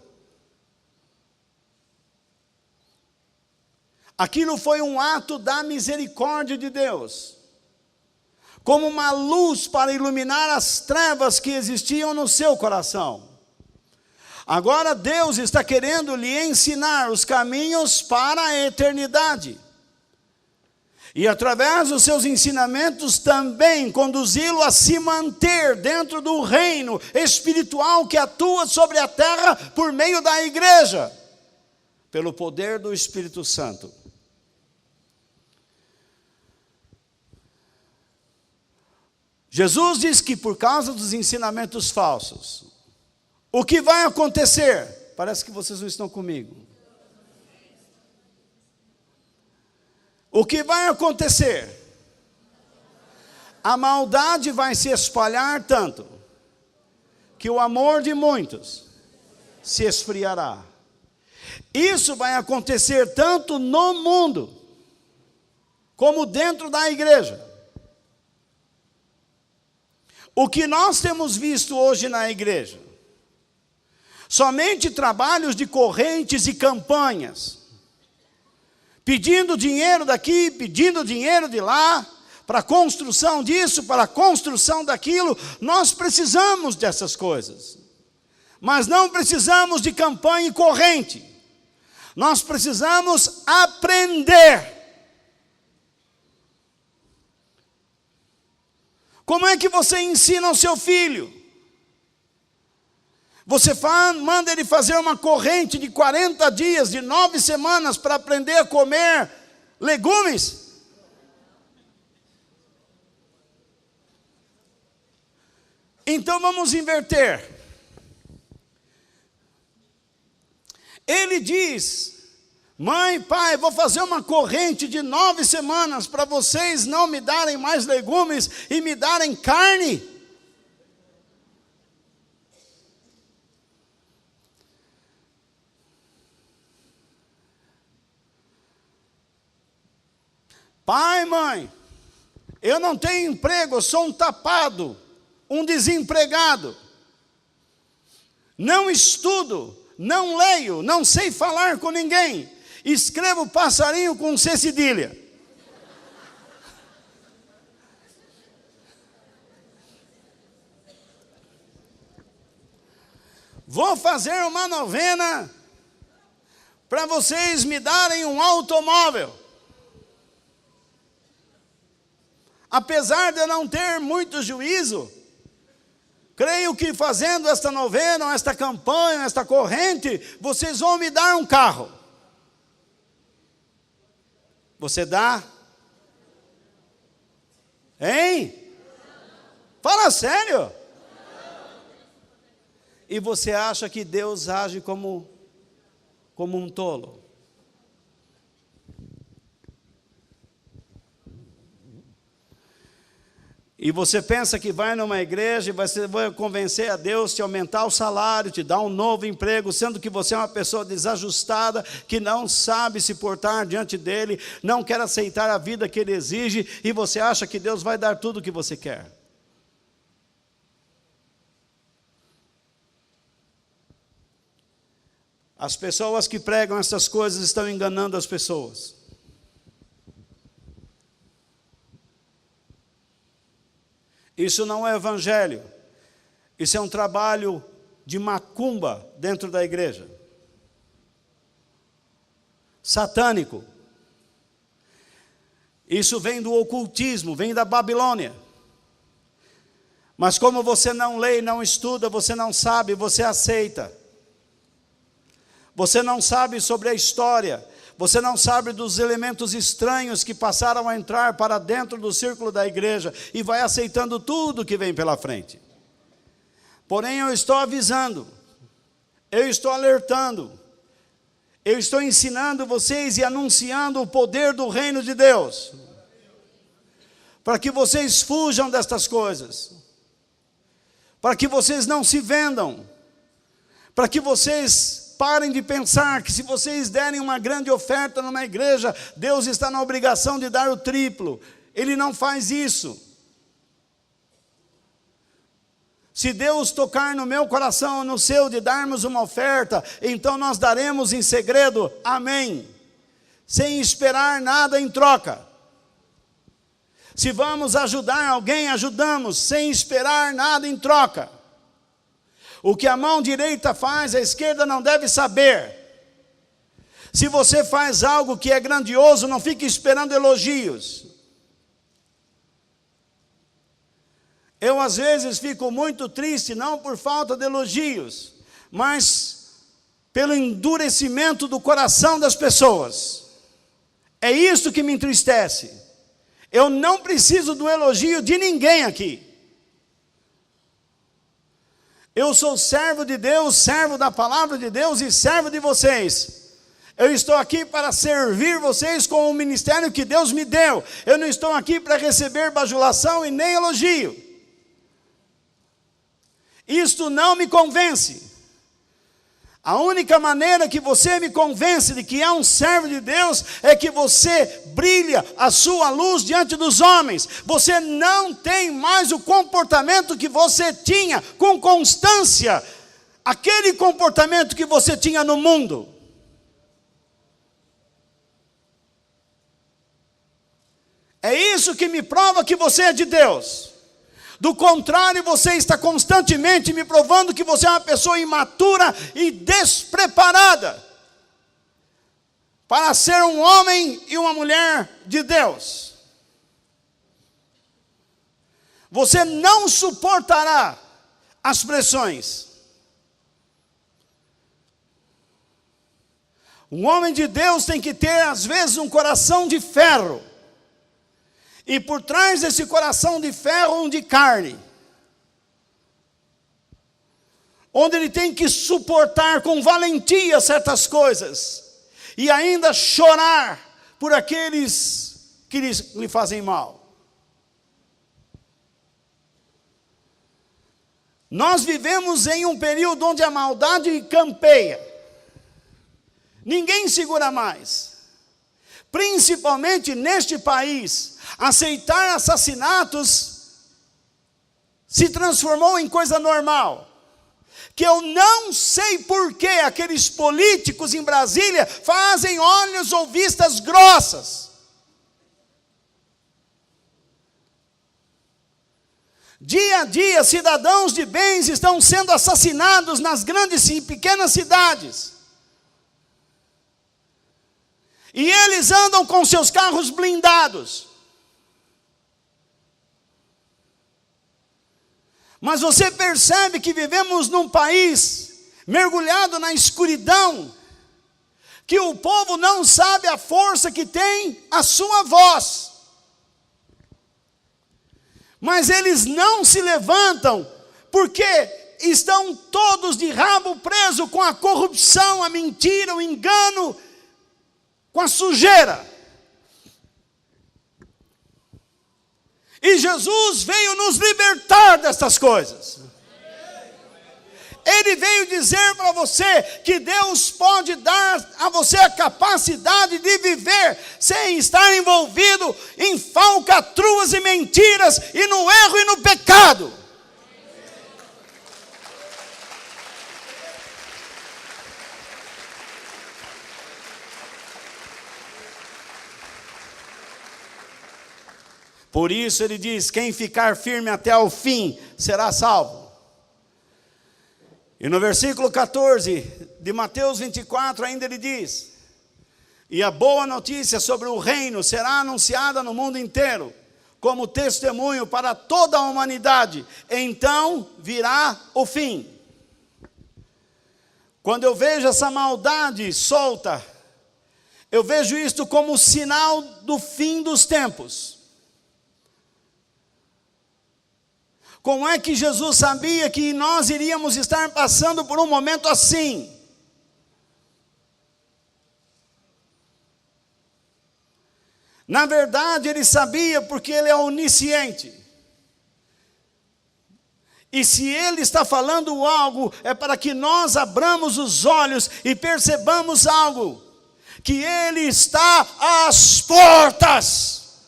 Aquilo foi um ato da misericórdia de Deus, como uma luz para iluminar as trevas que existiam no seu coração. Agora Deus está querendo lhe ensinar os caminhos para a eternidade. E através dos seus ensinamentos também conduzi-lo a se manter dentro do reino espiritual que atua sobre a terra por meio da igreja, pelo poder do Espírito Santo. Jesus diz que por causa dos ensinamentos falsos, o que vai acontecer? Parece que vocês não estão comigo. O que vai acontecer? A maldade vai se espalhar tanto, que o amor de muitos se esfriará. Isso vai acontecer tanto no mundo, como dentro da igreja. O que nós temos visto hoje na igreja? Somente trabalhos de correntes e campanhas, pedindo dinheiro daqui, pedindo dinheiro de lá, para a construção disso, para a construção daquilo. Nós precisamos dessas coisas, mas não precisamos de campanha e corrente. Nós precisamos aprender. Como é que você ensina o seu filho? Você manda ele fazer uma corrente de 40 dias, de 9 semanas, para aprender a comer legumes? Então vamos inverter. Ele diz: mãe, pai, vou fazer uma corrente de 9 semanas para vocês não me darem mais legumes e me darem carne. Pai, mãe, eu não tenho emprego, eu sou um tapado, um desempregado. Não estudo, não leio, não sei falar com ninguém. Escrevo passarinho com C cedilha. Vou fazer uma novena para vocês me darem um automóvel. Apesar de eu não ter muito juízo, creio que fazendo esta novena, esta campanha, esta corrente, vocês vão me dar um carro. Você dá? Hein? Fala sério. E você acha que Deus age como um tolo? E você pensa que vai numa igreja e você vai convencer a Deus te aumentar o salário, te dar um novo emprego, sendo que você é uma pessoa desajustada, que não sabe se portar diante dele, não quer aceitar a vida que ele exige, e você acha que Deus vai dar tudo o que você quer. As pessoas que pregam essas coisas estão enganando as pessoas. Isso não é evangelho, isso é um trabalho de macumba dentro da igreja. Satânico. Isso vem do ocultismo, vem da Babilônia. Mas como você não lê, não estuda, você não sabe, você aceita. Você não sabe sobre a história. Você não sabe dos elementos estranhos que passaram a entrar para dentro do círculo da igreja e vai aceitando tudo que vem pela frente. Porém, eu estou avisando, eu estou alertando, eu estou ensinando vocês e anunciando o poder do reino de Deus, para que vocês fujam destas coisas, para que vocês não se vendam, para que vocês parem de pensar que se vocês derem uma grande oferta numa igreja, Deus está na obrigação de dar o triplo. Ele não faz isso. Se Deus tocar no meu coração ou no seu de darmos uma oferta, então nós daremos em segredo, amém, sem esperar nada em troca. Se vamos ajudar alguém, ajudamos, sem esperar nada em troca. O que a mão direita faz, a esquerda não deve saber. Se você faz algo que é grandioso, não fique esperando elogios. Eu às vezes fico muito triste, não por falta de elogios, mas pelo endurecimento do coração das pessoas. É isso que me entristece. Eu não preciso do elogio de ninguém aqui. Eu sou servo de Deus, servo da palavra de Deus e servo de vocês. Eu estou aqui para servir vocês com o ministério que Deus me deu. Eu não estou aqui para receber bajulação e nem elogio. Isto não me convence. A única maneira que você me convence de que é um servo de Deus é que você brilha a sua luz diante dos homens. Você não tem mais o comportamento que você tinha com constância, aquele comportamento que você tinha no mundo. É isso que me prova que você é de Deus. Do contrário, você está constantemente me provando que você é uma pessoa imatura e despreparada para ser um homem e uma mulher de Deus. Você não suportará as pressões. Um homem de Deus tem que ter, às vezes, um coração de ferro. E por trás desse coração de ferro, um de carne. Onde ele tem que suportar com valentia certas coisas. E ainda chorar por aqueles que lhe fazem mal. Nós vivemos em um período onde a maldade campeia. Ninguém segura mais. Principalmente neste país. Aceitar assassinatos se transformou em coisa normal. Que eu não sei por que aqueles políticos em Brasília fazem olhos ou vistas grossas. Dia a dia, cidadãos de bens estão sendo assassinados nas grandes e pequenas cidades. E eles andam com seus carros blindados. Mas você percebe que vivemos num país mergulhado na escuridão, que o povo não sabe a força que tem a sua voz. Mas eles não se levantam, porque estão todos de rabo preso com a corrupção, a mentira, o engano, com a sujeira. E Jesus veio nos libertar destas coisas. Ele veio dizer para você que Deus pode dar a você a capacidade de viver sem estar envolvido em falcatruas e mentiras, e no erro e no pecado. Por isso ele diz: quem ficar firme até o fim será salvo. E no versículo 14 de Mateus 24 ainda ele diz: e a boa notícia sobre o reino será anunciada no mundo inteiro, como testemunho para toda a humanidade. Então virá o fim. Quando eu vejo essa maldade solta, eu vejo isto como sinal do fim dos tempos. Como é que Jesus sabia que nós iríamos estar passando por um momento assim? Na verdade, ele sabia porque ele é onisciente. E se ele está falando algo, é para que nós abramos os olhos e percebamos algo, que ele está às portas.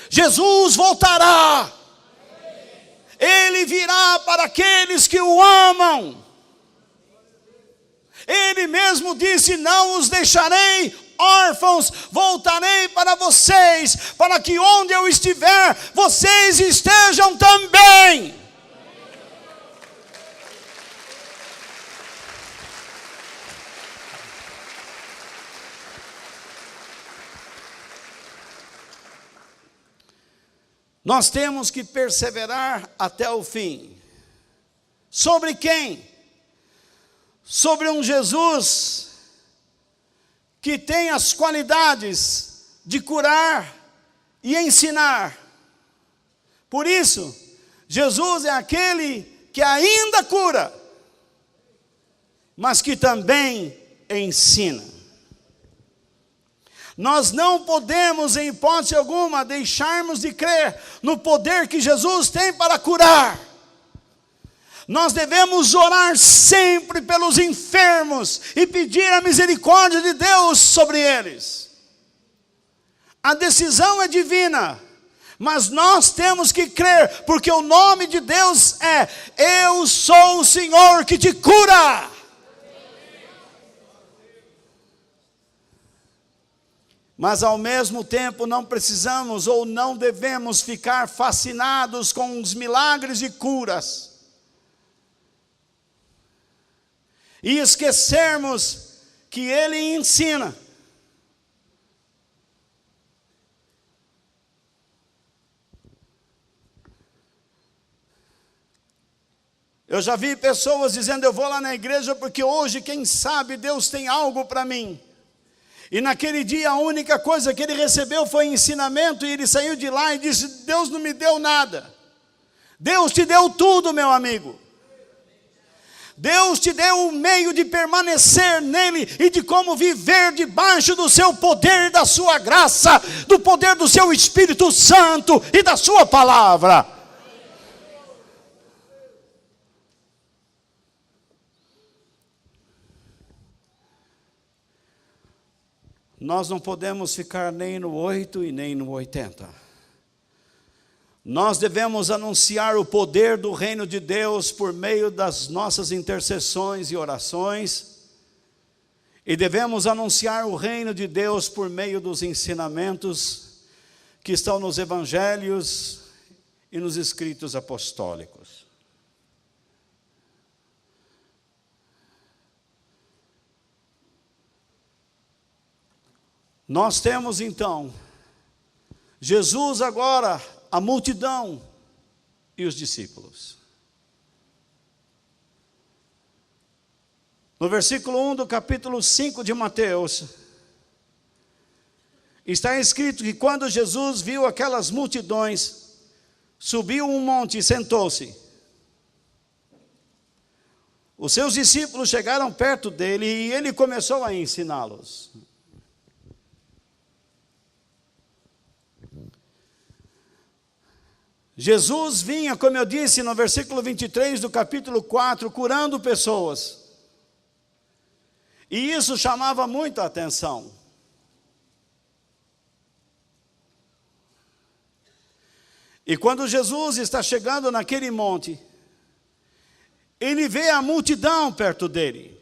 Jesus voltará. Ele virá para aqueles que o amam. Ele mesmo disse: não os deixarei órfãos, voltarei para vocês, para que onde eu estiver, vocês estejam também. Nós temos que perseverar até o fim. Sobre quem? Sobre um Jesus que tem as qualidades de curar e ensinar. Por isso, Jesus é aquele que ainda cura, mas que também ensina. Nós não podemos, em hipótese alguma, deixarmos de crer no poder que Jesus tem para curar. Nós devemos orar sempre pelos enfermos e pedir a misericórdia de Deus sobre eles. A decisão é divina, mas nós temos que crer, porque o nome de Deus é: eu sou o Senhor que te cura. Mas ao mesmo tempo não precisamos ou não devemos ficar fascinados com os milagres e curas e esquecermos que Ele ensina. Eu já vi pessoas dizendo: eu vou lá na igreja porque hoje, quem sabe, Deus tem algo para mim. E naquele dia a única coisa que ele recebeu foi ensinamento, e ele saiu de lá e disse: Deus não me deu nada. Deus te deu tudo, meu amigo. Deus te deu o meio de permanecer nele e de como viver debaixo do seu poder, da sua graça, do poder do seu Espírito Santo e da sua palavra. Nós não podemos ficar nem no 8 e nem no 80. Nós devemos anunciar o poder do reino de Deus por meio das nossas intercessões e orações. E devemos anunciar o reino de Deus por meio dos ensinamentos que estão nos evangelhos e nos escritos apostólicos. Nós temos então Jesus agora, a multidão e os discípulos. No versículo 1 do capítulo 5 de Mateus, está escrito que quando Jesus viu aquelas multidões, subiu um monte e sentou-se. Os seus discípulos chegaram perto dele e ele começou a ensiná-los. Jesus vinha, como eu disse no versículo 23 do capítulo 4, curando pessoas. E isso chamava muito a atenção. E quando Jesus está chegando naquele monte, ele vê a multidão perto dele.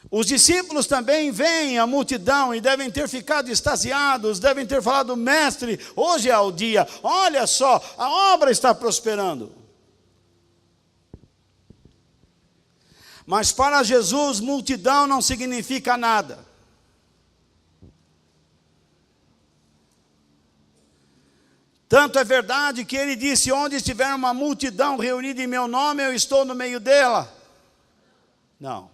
Os discípulos também veem a multidão e devem ter ficado extasiados, devem ter falado: mestre, hoje é o dia, olha só, a obra está prosperando. Mas para Jesus, multidão não significa nada. Tanto é verdade que ele disse: onde estiver uma multidão reunida em meu nome, eu estou no meio dela. Não.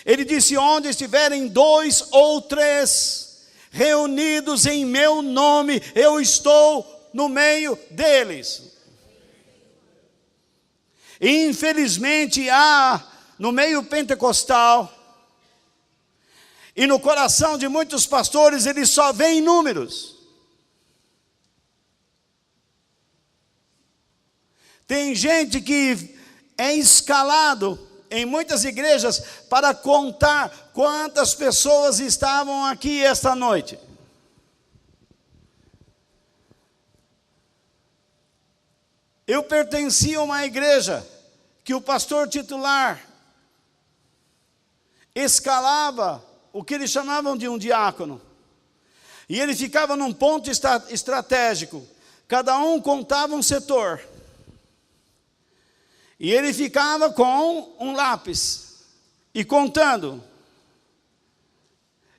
Ele disse: onde estiverem 2 ou 3 reunidos em meu nome, eu estou no meio deles. E infelizmente há no meio pentecostal e no coração de muitos pastores, eles só veem números. Tem gente que é escalado em muitas igrejas para contar quantas pessoas estavam aqui esta noite. Eu pertencia a uma igreja que o pastor titular escalava o que eles chamavam de um diácono. E ele ficava num ponto estratégico. Cada um contava um setor. E ele ficava com um lápis e contando.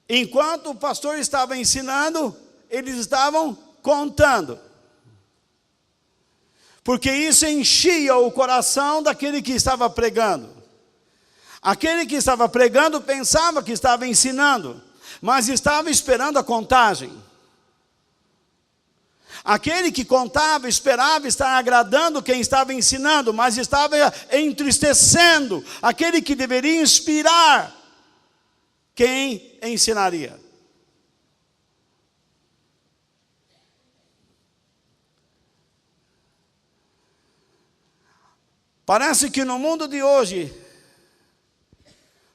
Enquanto o pastor estava ensinando, eles estavam contando. Porque isso enchia o coração daquele que estava pregando. Aquele que estava pregando pensava que estava ensinando, mas estava esperando a contagem. Aquele que contava esperava estar agradando quem estava ensinando, mas estava entristecendo aquele que deveria inspirar quem ensinaria. Parece que no mundo de hoje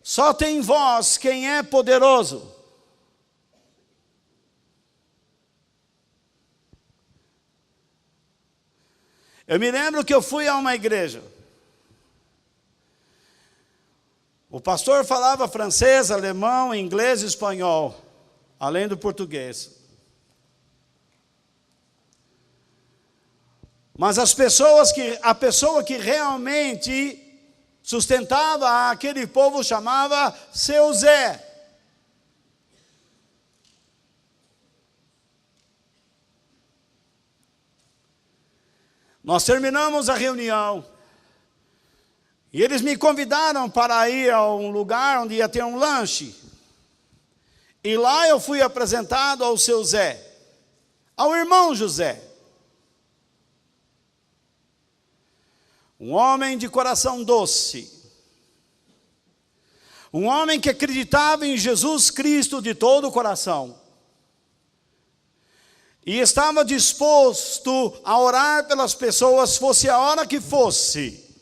só tem voz quem é poderoso. Eu me lembro que eu fui a uma igreja. O pastor falava francês, alemão, inglês e espanhol, além do português. Mas a pessoa que realmente sustentava aquele povo chamava Seu Zé. Nós terminamos a reunião e eles me convidaram para ir a um lugar onde ia ter um lanche. E lá eu fui apresentado ao Seu Zé, ao irmão José. Um homem de coração doce. Um homem que acreditava em Jesus Cristo de todo o coração. E estava disposto a orar pelas pessoas, fosse a hora que fosse.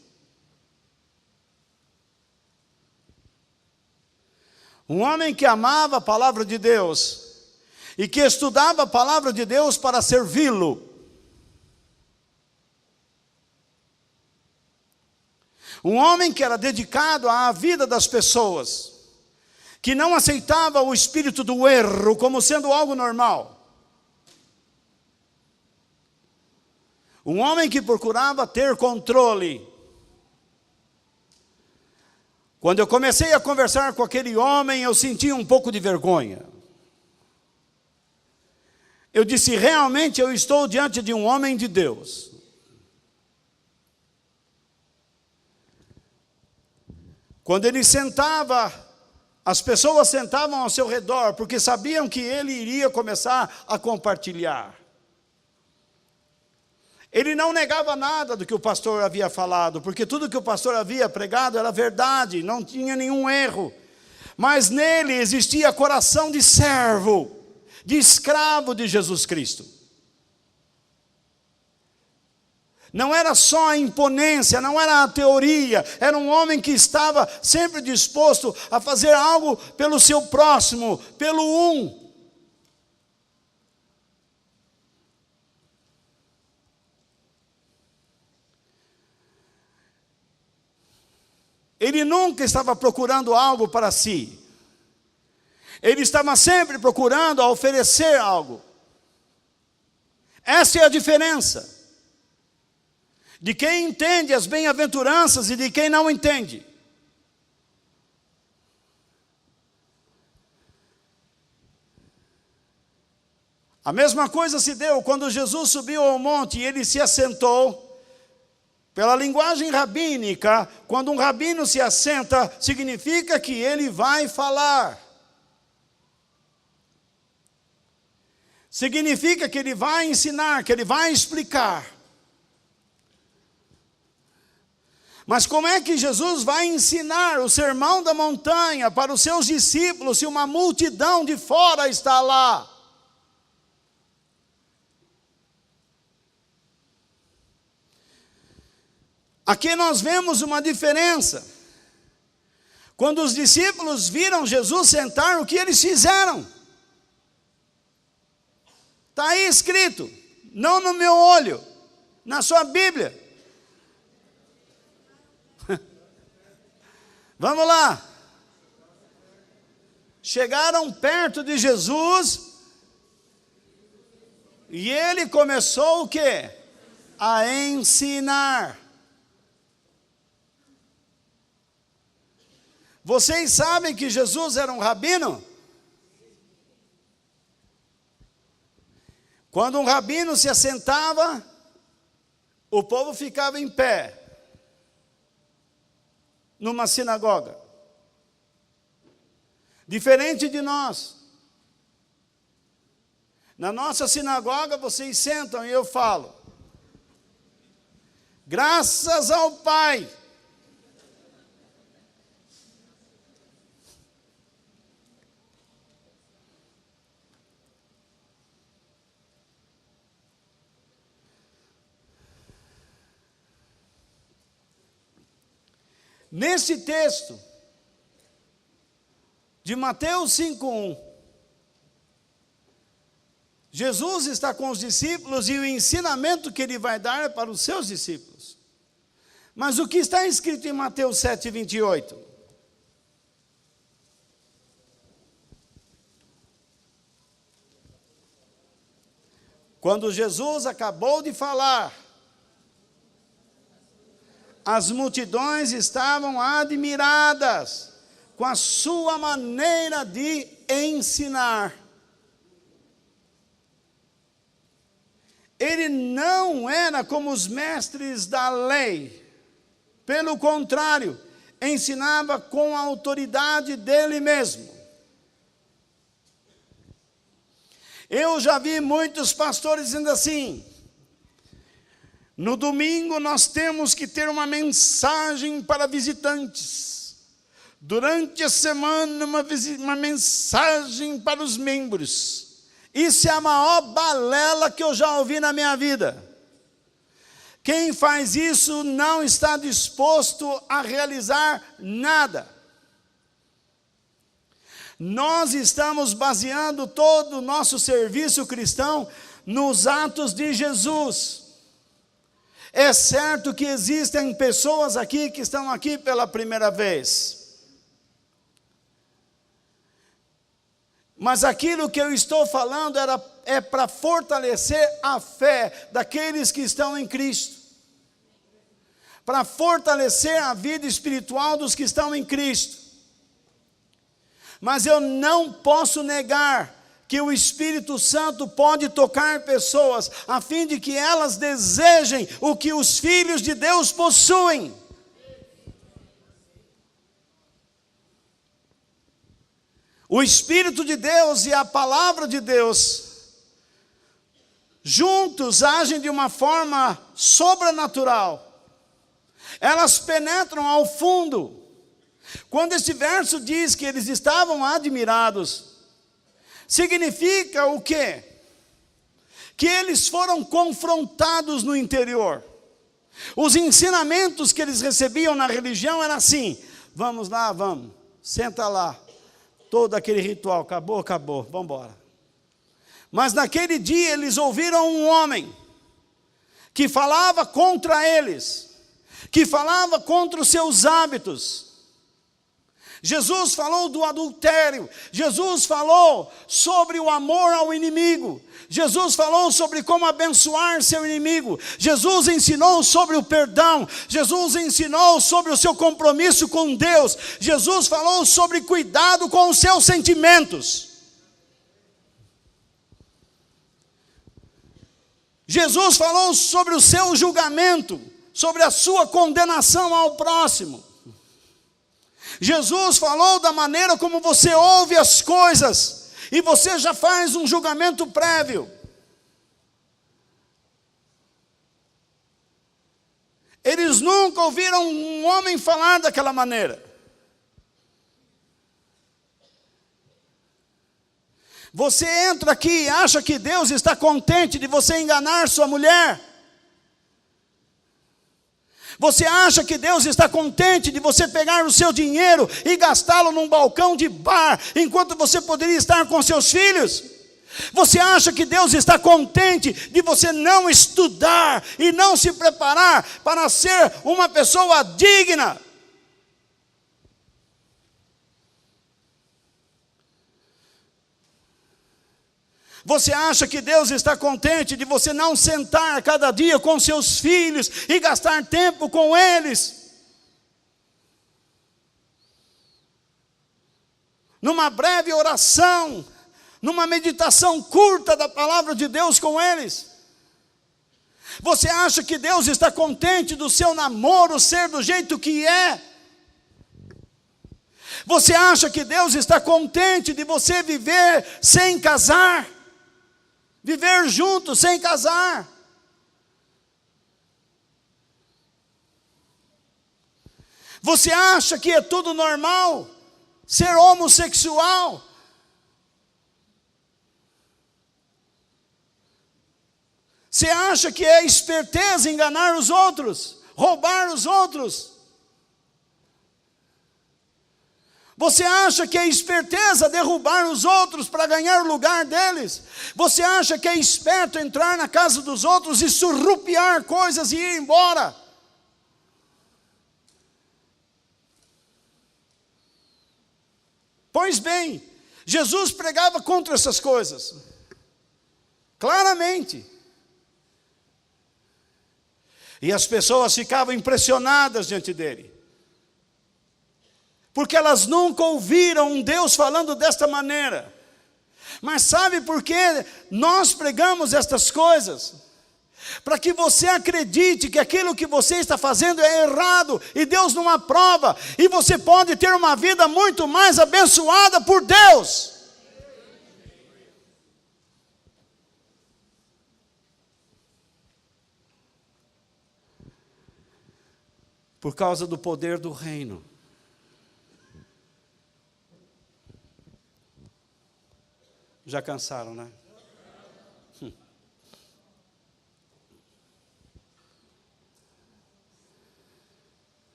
Um homem que amava a palavra de Deus e que estudava a palavra de Deus para servi-lo. Um homem que era dedicado à vida das pessoas, que não aceitava o espírito do erro como sendo algo normal. Um homem que procurava ter controle. Quando eu comecei a conversar com aquele homem, eu senti um pouco de vergonha. Eu disse: realmente eu estou diante de um homem de Deus. Quando ele sentava, as pessoas sentavam ao seu redor, porque sabiam que ele iria começar a compartilhar. Ele não negava nada do que o pastor havia falado, porque tudo que o pastor havia pregado era verdade, não tinha nenhum erro. Mas nele existia coração de servo, de escravo de Jesus Cristo. Não era só a imponência, não era a teoria, era um homem que estava sempre disposto a fazer algo pelo seu próximo, pelo um. Ele nunca estava procurando algo para si. Ele estava sempre procurando oferecer algo. Essa é a diferença de quem entende as bem-aventuranças e de quem não entende. A mesma coisa se deu quando Jesus subiu ao monte e ele se assentou. Pela linguagem rabínica, quando um rabino se assenta, significa que ele vai falar. Significa que ele vai ensinar, que ele vai explicar. Mas como é que Jesus vai ensinar o sermão da montanha para os seus discípulos se uma multidão de fora está lá? Aqui nós vemos uma diferença. Quando os discípulos viram Jesus sentar, o que eles fizeram? Está aí escrito, não no meu olho, na sua Bíblia. Vamos lá. Chegaram perto de Jesus e ele começou o quê? A ensinar. Vocês sabem que Jesus era um rabino? Quando um rabino se assentava, o povo ficava em pé, numa sinagoga. Diferente de nós. Na nossa sinagoga, vocês sentam e eu falo, graças ao Pai. Nesse texto de Mateus 5:1, Jesus está com os discípulos e o ensinamento que ele vai dar é para os seus discípulos. Mas o que está escrito em Mateus 7:28? Quando Jesus acabou de falar, as multidões estavam admiradas com a sua maneira de ensinar. Ele não era como os mestres da lei. Pelo contrário, ensinava com a autoridade dele mesmo. Eu já vi muitos pastores dizendo assim, no domingo nós temos que ter uma mensagem para visitantes. Durante a semana uma mensagem para os membros. Isso é a maior balela que eu já ouvi na minha vida. Quem faz isso não está disposto a realizar nada. Nós estamos baseando todo o nosso serviço cristão nos atos de Jesus. É certo que existem pessoas aqui que estão aqui pela primeira vez. Mas aquilo que eu estou falando é para fortalecer a fé daqueles que estão em Cristo. Para fortalecer a vida espiritual dos que estão em Cristo. Mas eu não posso negar que o Espírito Santo pode tocar pessoas, a fim de que elas desejem o que os filhos de Deus possuem. O Espírito de Deus e a Palavra de Deus, juntos agem de uma forma sobrenatural. Elas penetram ao fundo. Quando esse verso diz que eles estavam admirados, significa o quê? Que eles foram confrontados no interior. Os ensinamentos que eles recebiam na religião eram assim: vamos lá, vamos, senta lá. Todo aquele ritual, acabou, vamos embora. Mas naquele dia eles ouviram um homem que falava contra eles, que falava contra os seus hábitos. Jesus falou do adultério, Jesus falou sobre o amor ao inimigo, Jesus falou sobre como abençoar seu inimigo, Jesus ensinou sobre o perdão, Jesus ensinou sobre o seu compromisso com Deus, Jesus falou sobre cuidado com os seus sentimentos. Jesus falou sobre o seu julgamento, sobre a sua condenação ao próximo. Jesus falou da maneira como você ouve as coisas, e você já faz um julgamento prévio. Eles nunca ouviram um homem falar daquela maneira. Você entra aqui e acha que Deus está contente de você enganar sua mulher? Você acha que Deus está contente de você pegar o seu dinheiro e gastá-lo num balcão de bar, enquanto você poderia estar com seus filhos? Você acha que Deus está contente de você não estudar e não se preparar para ser uma pessoa digna? Você acha que Deus está contente de você não sentar cada dia com seus filhos e gastar tempo com eles? Numa breve oração, numa meditação curta da palavra de Deus com eles? Você acha que Deus está contente do seu namoro ser do jeito que é? Você acha que Deus está contente de você viver sem casar? Viver junto sem casar? Você acha que é tudo normal ser homossexual? Você acha que é esperteza enganar os outros, roubar os outros? Você acha que é esperteza derrubar os outros para ganhar o lugar deles? Você acha que é esperto entrar na casa dos outros e surrupiar coisas e ir embora? Pois bem, Jesus pregava contra essas coisas, claramente. E as pessoas ficavam impressionadas diante dele, porque elas nunca ouviram um Deus falando desta maneira. Mas sabe por que nós pregamos estas coisas? Para que você acredite que aquilo que você está fazendo é errado, e Deus não aprova, e você pode ter uma vida muito mais abençoada por Deus. Por causa do poder do reino. Já cansaram, né?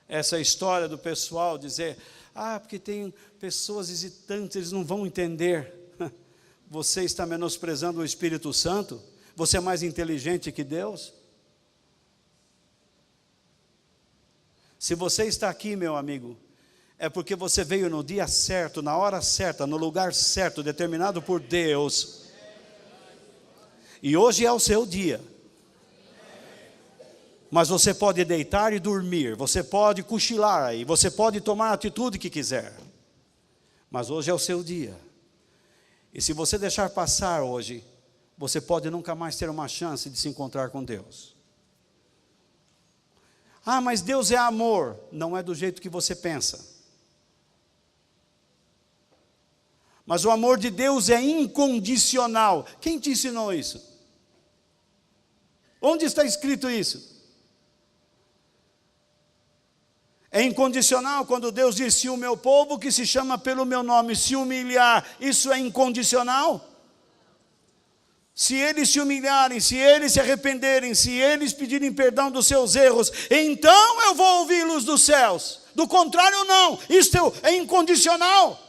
Essa história do pessoal dizer: porque tem pessoas hesitantes, eles não vão entender. Você está menosprezando o Espírito Santo? Você é mais inteligente que Deus? Se você está aqui, meu amigo, é porque você veio no dia certo, na hora certa, no lugar certo, determinado por Deus. E hoje é o seu dia. Mas você pode deitar e dormir, você pode cochilar aí, você pode tomar a atitude que quiser. Mas hoje é o seu dia. E se você deixar passar hoje, você pode nunca mais ter uma chance de se encontrar com Deus. Mas Deus é amor. Não é do jeito que você pensa. Mas o amor de Deus é incondicional. Quem te ensinou isso? Onde está escrito isso? É incondicional quando Deus diz: se o meu povo que se chama pelo meu nome se humilhar, isso é incondicional? se eles se humilharem, se eles se arrependerem, se eles pedirem perdão dos seus erros, então eu vou ouvi-los dos céus. Do contrário, não. Isto é incondicional.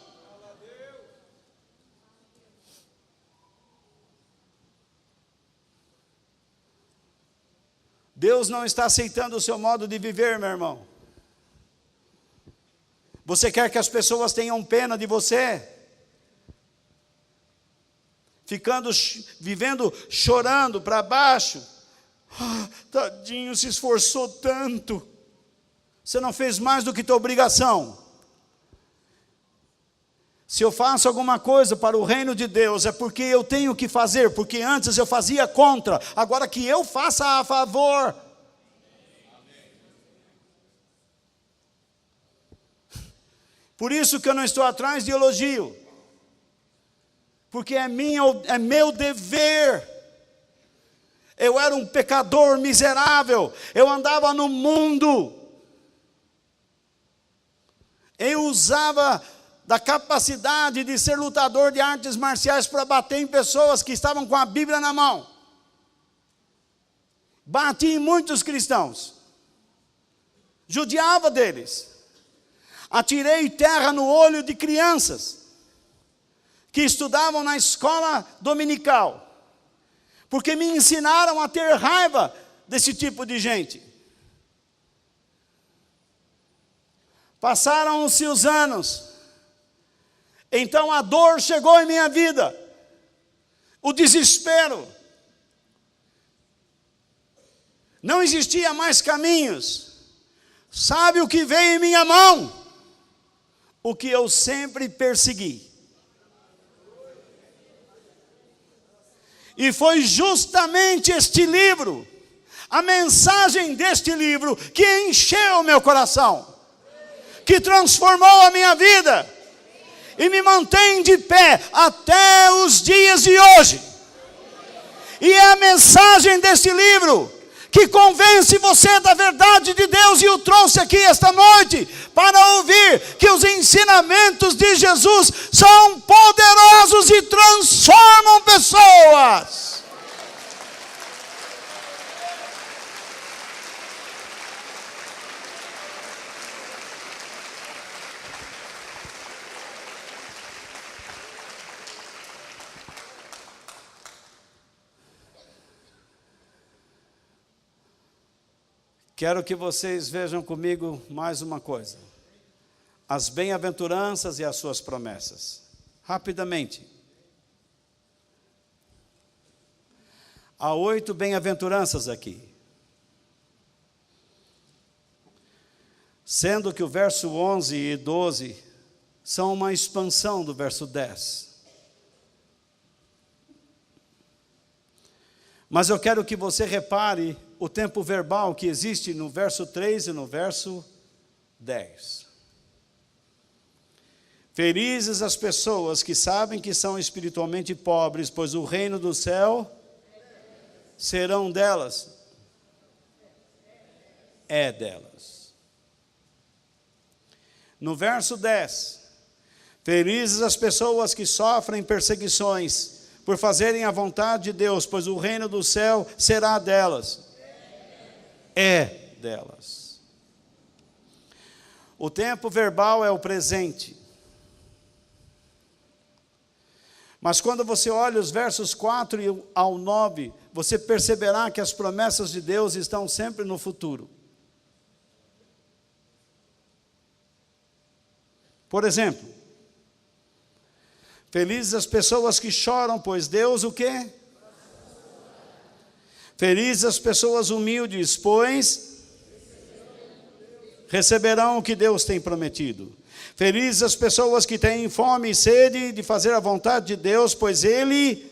Deus não está aceitando o seu modo de viver, meu irmão. Você quer que as pessoas tenham pena de você? Vivendo chorando para baixo. Tadinho, se esforçou tanto. Você não fez mais do que tua obrigação. Se eu faço alguma coisa para o reino de Deus, é porque eu tenho que fazer, porque antes eu fazia contra, agora que eu faça a favor. Por isso que eu não estou atrás de elogio, porque é meu dever. Eu era um pecador miserável, eu andava no mundo, eu usava da capacidade de ser lutador de artes marciais para bater em pessoas que estavam com a Bíblia na mão. Bati em muitos cristãos, judiava deles, atirei terra no olho de crianças que estudavam na escola dominical, porque me ensinaram a ter raiva desse tipo de gente. Passaram-se os anos, então a dor chegou em minha vida, o desespero, não existia mais caminhos. Sabe o que veio em minha mão? O que eu sempre persegui. E foi justamente este livro, a mensagem deste livro, que encheu o meu coração, que transformou a minha vida, e me mantém de pé até os dias de hoje. E é a mensagem deste livro que convence você da verdade de Deus, e o trouxe aqui esta noite para ouvir que os ensinamentos de Jesus são poderosos e transformam pessoas. Quero que vocês vejam comigo mais uma coisa. As bem-aventuranças e as suas promessas. Rapidamente. Há 8 bem-aventuranças aqui. Sendo que o verso 11 e 12 são uma expansão do verso 10. Mas eu quero que você repare o tempo verbal que existe no verso 3 e no verso 10. Felizes as pessoas que sabem que são espiritualmente pobres, pois o reino do céu serão delas. É delas. No verso 10. Felizes as pessoas que sofrem perseguições por fazerem a vontade de Deus, pois o reino do céu será delas. É delas. O tempo verbal é o presente. Mas quando você olha os versos 4 ao 9, você perceberá que as promessas de Deus estão sempre no futuro. Por exemplo, felizes as pessoas que choram, pois Deus o quê? Felizes as pessoas humildes, pois receberão o que Deus tem prometido. Felizes as pessoas que têm fome e sede de fazer a vontade de Deus, pois Ele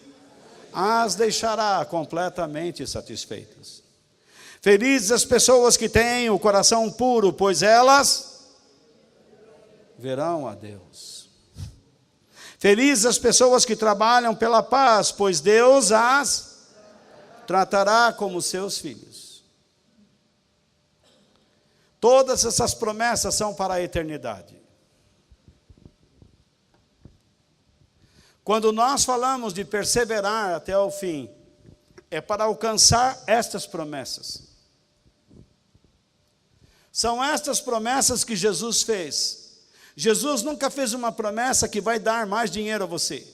as deixará completamente satisfeitas. Felizes as pessoas que têm o coração puro, pois elas verão a Deus. Felizes as pessoas que trabalham pela paz, pois Deus as tratará como seus filhos. Todas essas promessas são para a eternidade. Quando nós falamos de perseverar até o fim, é para alcançar estas promessas. São estas promessas que Jesus fez. Jesus nunca fez uma promessa que vai dar mais dinheiro a você.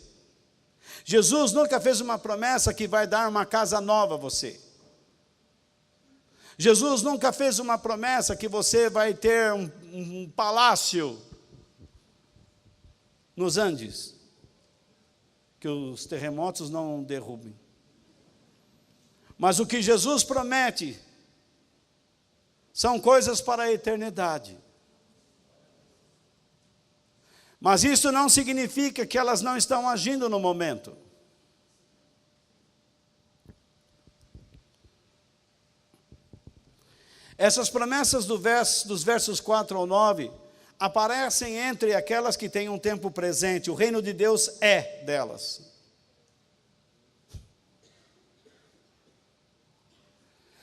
Jesus nunca fez uma promessa que vai dar uma casa nova a você. Jesus nunca fez uma promessa que você vai ter um palácio nos Andes, que os terremotos não derrubem. Mas o que Jesus promete são coisas para a eternidade. Mas isso não significa que elas não estão agindo no momento. Essas promessas dos versos 4 ao 9 aparecem entre aquelas que têm um tempo presente. O reino de Deus é delas.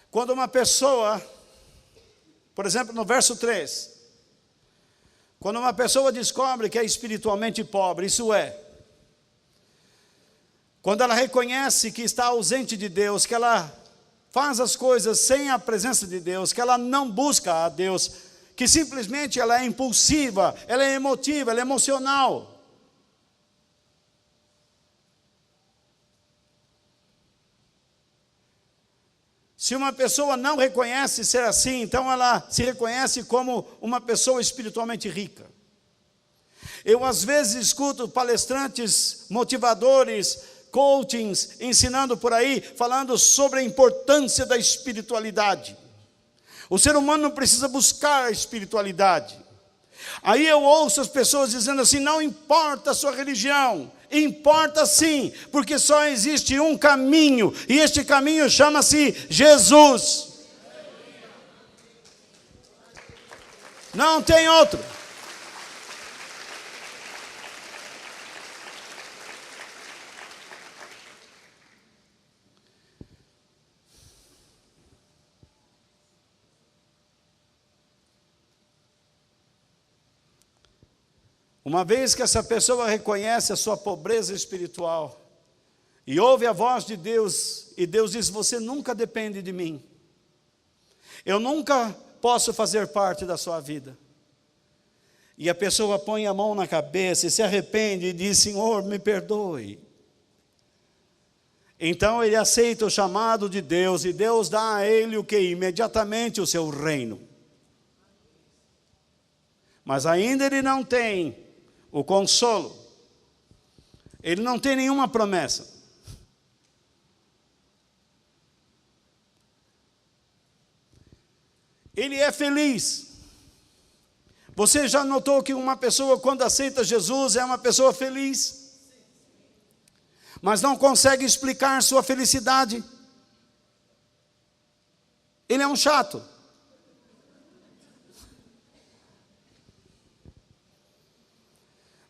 Quando uma pessoa, por exemplo, no verso 3, quando uma pessoa descobre que é espiritualmente pobre, isso é, quando ela reconhece que está ausente de Deus, que ela faz as coisas sem a presença de Deus, que ela não busca a Deus, que simplesmente ela é impulsiva, ela é emotiva, ela é emocional. Se uma pessoa não reconhece ser assim, então ela se reconhece como uma pessoa espiritualmente rica. Eu às vezes escuto palestrantes, motivadores, coachings, ensinando por aí, falando sobre a importância da espiritualidade. O ser humano não precisa buscar a espiritualidade. Aí eu ouço as pessoas dizendo assim, não importa a sua religião, importa sim, porque só existe um caminho, e este caminho chama-se Jesus. Não tem outro. Uma vez que essa pessoa reconhece a sua pobreza espiritual e ouve a voz de Deus, e Deus diz, você nunca depende de mim. Eu nunca posso fazer parte da sua vida. E a pessoa põe a mão na cabeça e se arrepende e diz, Senhor, me perdoe. Então ele aceita o chamado de Deus e Deus dá a ele o que? Imediatamente o seu reino. Mas ainda ele não tem o consolo, ele não tem nenhuma promessa. Ele é feliz. Você já notou que uma pessoa quando aceita Jesus é uma pessoa feliz, mas não consegue explicar sua felicidade? Ele é um chato.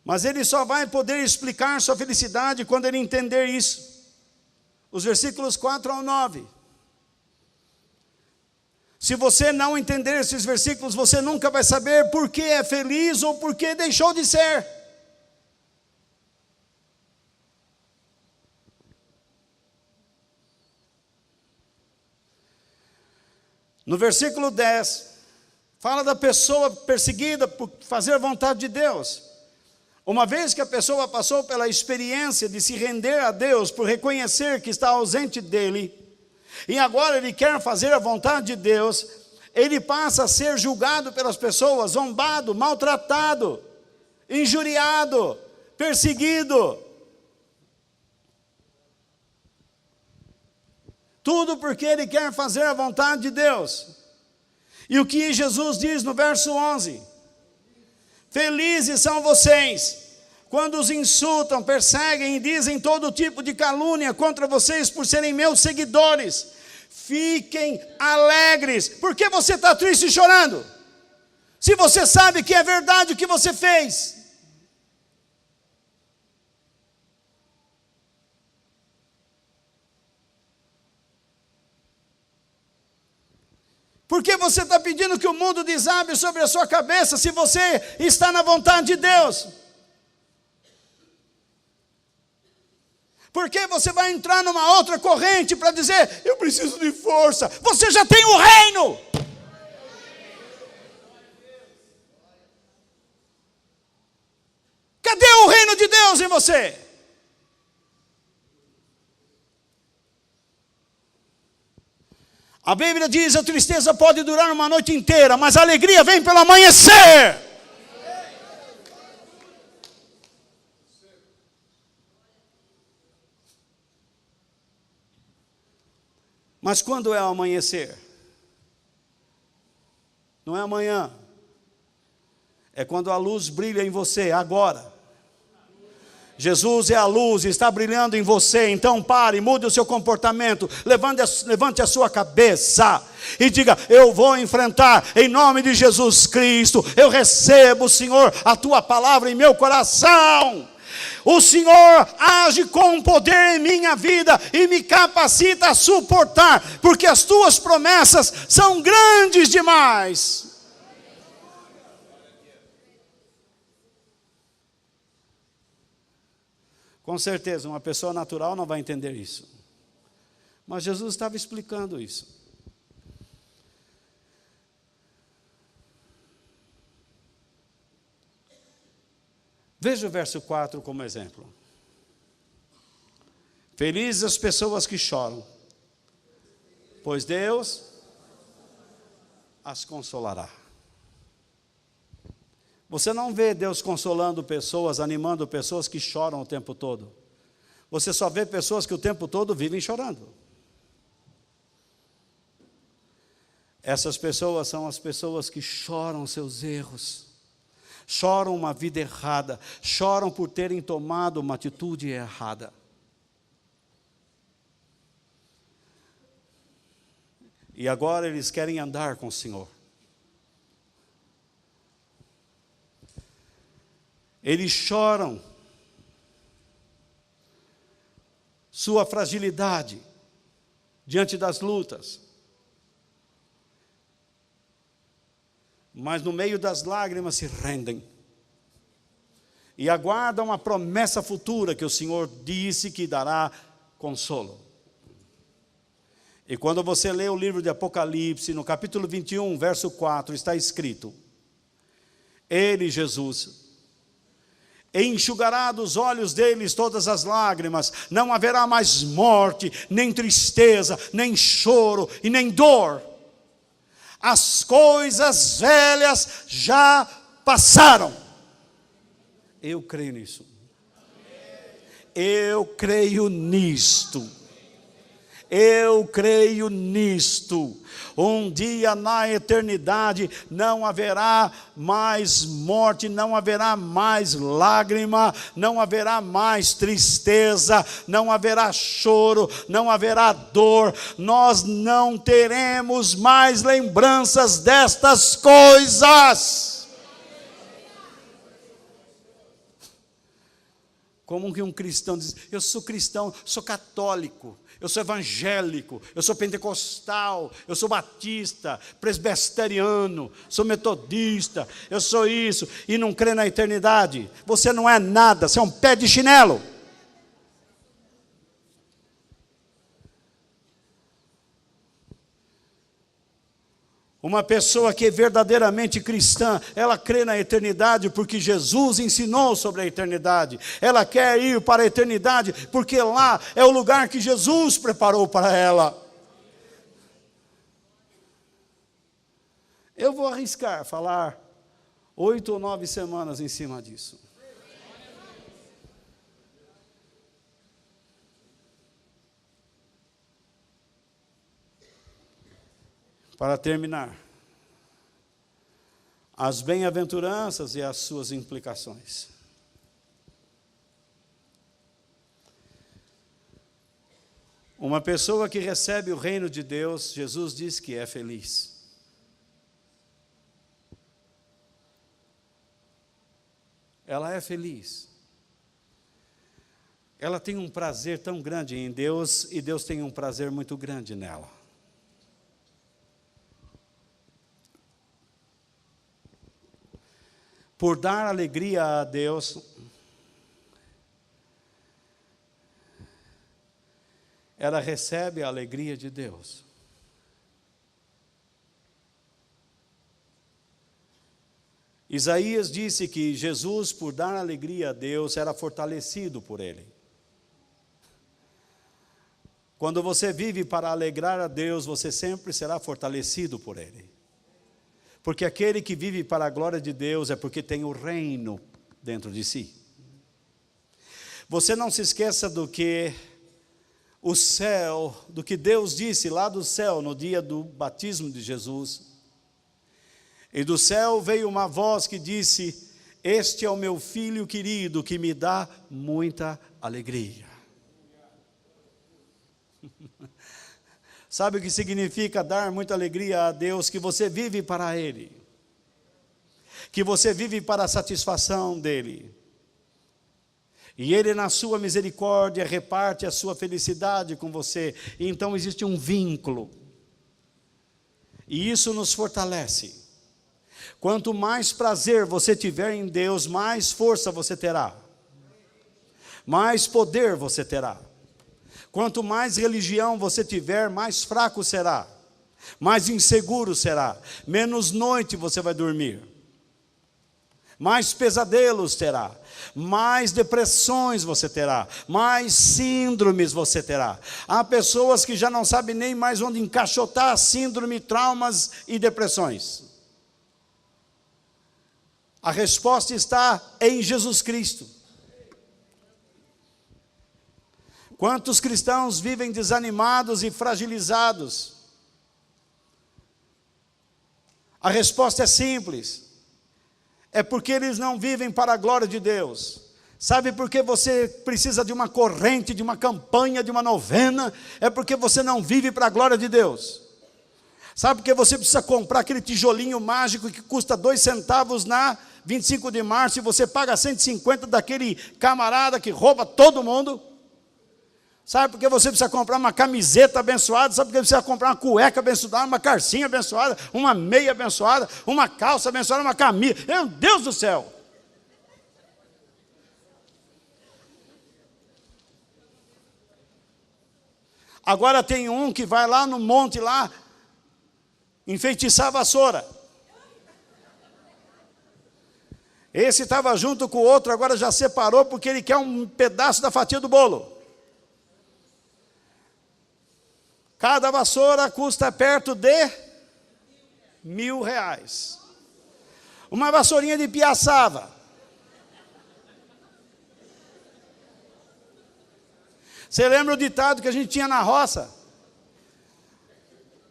Mas ele só vai poder explicar sua felicidade quando ele entender isso. Os versículos 4 ao 9. Se você não entender esses versículos, você nunca vai saber por que é feliz ou por que deixou de ser. No versículo 10, fala da pessoa perseguida por fazer a vontade de Deus. Uma vez que a pessoa passou pela experiência de se render a Deus, por reconhecer que está ausente dele, e agora ele quer fazer a vontade de Deus, ele passa a ser julgado pelas pessoas, zombado, maltratado, injuriado, perseguido. Tudo porque ele quer fazer a vontade de Deus. E o que Jesus diz no verso 11? Felizes são vocês, quando os insultam, perseguem e dizem todo tipo de calúnia contra vocês por serem meus seguidores. Fiquem alegres. Por que você está triste e chorando? Se você sabe que é verdade o que você fez. Por que você está pedindo que o mundo desabe sobre a sua cabeça, se você está na vontade de Deus? Porque você vai entrar numa outra corrente para dizer, eu preciso de força. Você já tem o reino. Cadê o reino de Deus em você? A Bíblia diz, a tristeza pode durar uma noite inteira, mas a alegria vem pelo amanhecer. Mas quando é o amanhecer? Não é amanhã. É quando a luz brilha em você, agora. Jesus é a luz, está brilhando em você. Então pare, mude o seu comportamento. Levante a sua cabeça e diga, eu vou enfrentar em nome de Jesus Cristo. Eu recebo, Senhor, a tua palavra em meu coração. O Senhor age com poder em minha vida e me capacita a suportar, porque as tuas promessas são grandes demais. Com certeza, uma pessoa natural não vai entender isso. Mas Jesus estava explicando isso. Veja o verso 4 como exemplo. Felizes as pessoas que choram, pois Deus as consolará. Você não vê Deus consolando pessoas, animando pessoas que choram o tempo todo. Você só vê pessoas que o tempo todo vivem chorando. Essas pessoas são as pessoas que choram seus erros. Choram uma vida errada, choram por terem tomado uma atitude errada. E agora eles querem andar com o Senhor. Eles choram sua fragilidade diante das lutas. Mas no meio das lágrimas se rendem e aguardam a promessa futura que o Senhor disse que dará consolo. E quando você lê o livro de Apocalipse, no capítulo 21, verso 4, está escrito: Ele, Jesus, enxugará dos olhos deles todas as lágrimas, não haverá mais morte, nem tristeza, nem choro e nem dor. As coisas velhas já passaram. Eu creio nisso. Eu creio nisto. Eu creio nisto. Um dia na eternidade não haverá mais morte, não haverá mais lágrima, não haverá mais tristeza, não haverá choro, não haverá dor. Nós não teremos mais lembranças destas coisas. Como que um cristão diz, eu sou cristão, sou católico, eu sou evangélico, eu sou pentecostal, eu sou batista, presbiteriano, sou metodista, eu sou isso, e não crê na eternidade. Você não é nada, você é um pé de chinelo. Uma pessoa que é verdadeiramente cristã, ela crê na eternidade porque Jesus ensinou sobre a eternidade. Ela quer ir para a eternidade porque lá é o lugar que Jesus preparou para ela. Eu vou arriscar falar 8 ou 9 semanas em cima disso. Para terminar, as bem-aventuranças e as suas implicações. Uma pessoa que recebe o reino de Deus, Jesus diz que é feliz. Ela é feliz. Ela tem um prazer tão grande em Deus e Deus tem um prazer muito grande nela. Por dar alegria a Deus, ela recebe a alegria de Deus. Isaías disse que Jesus, por dar alegria a Deus, era fortalecido por Ele. Quando você vive para alegrar a Deus, você sempre será fortalecido por Ele. Porque aquele que vive para a glória de Deus é porque tem o reino dentro de si. Você não se esqueça do que o céu, do que Deus disse lá do céu no dia do batismo de Jesus. E do céu veio uma voz que disse: este é o meu filho querido, que me dá muita alegria. Sabe o que significa dar muita alegria a Deus? Que você vive para Ele, que você vive para a satisfação dEle, e Ele, na sua misericórdia, reparte a sua felicidade com você. E então existe um vínculo, e isso nos fortalece. Quanto mais prazer você tiver em Deus, mais força você terá, mais poder você terá. Quanto mais religião você tiver, mais fraco será, mais inseguro será, menos noite você vai dormir, mais pesadelos terá, mais depressões você terá, mais síndromes você terá. Há pessoas que já não sabem nem mais onde encaixotar síndrome, traumas e depressões. A resposta está em Jesus Cristo. Quantos cristãos vivem desanimados e fragilizados? A resposta é simples. É porque eles não vivem para a glória de Deus. Sabe por que você precisa de uma corrente, de uma campanha, de uma novena? É porque você não vive para a glória de Deus. Sabe por que você precisa comprar aquele tijolinho mágico que custa 2 centavos na 25 de março e você paga 150 daquele camarada que rouba todo mundo? Sabe por que você precisa comprar uma camiseta abençoada? Sabe por que você precisa comprar uma cueca abençoada, uma calcinha abençoada, uma meia abençoada, uma calça abençoada, uma camisa? Meu Deus do céu! Agora tem um que vai lá no monte lá, enfeitiçar a vassoura. Esse estava junto com o outro, agora já separou porque ele quer um pedaço da fatia do bolo. Cada vassoura custa perto de R$1.000. Uma vassourinha de piaçava. Você lembra o ditado que a gente tinha na roça?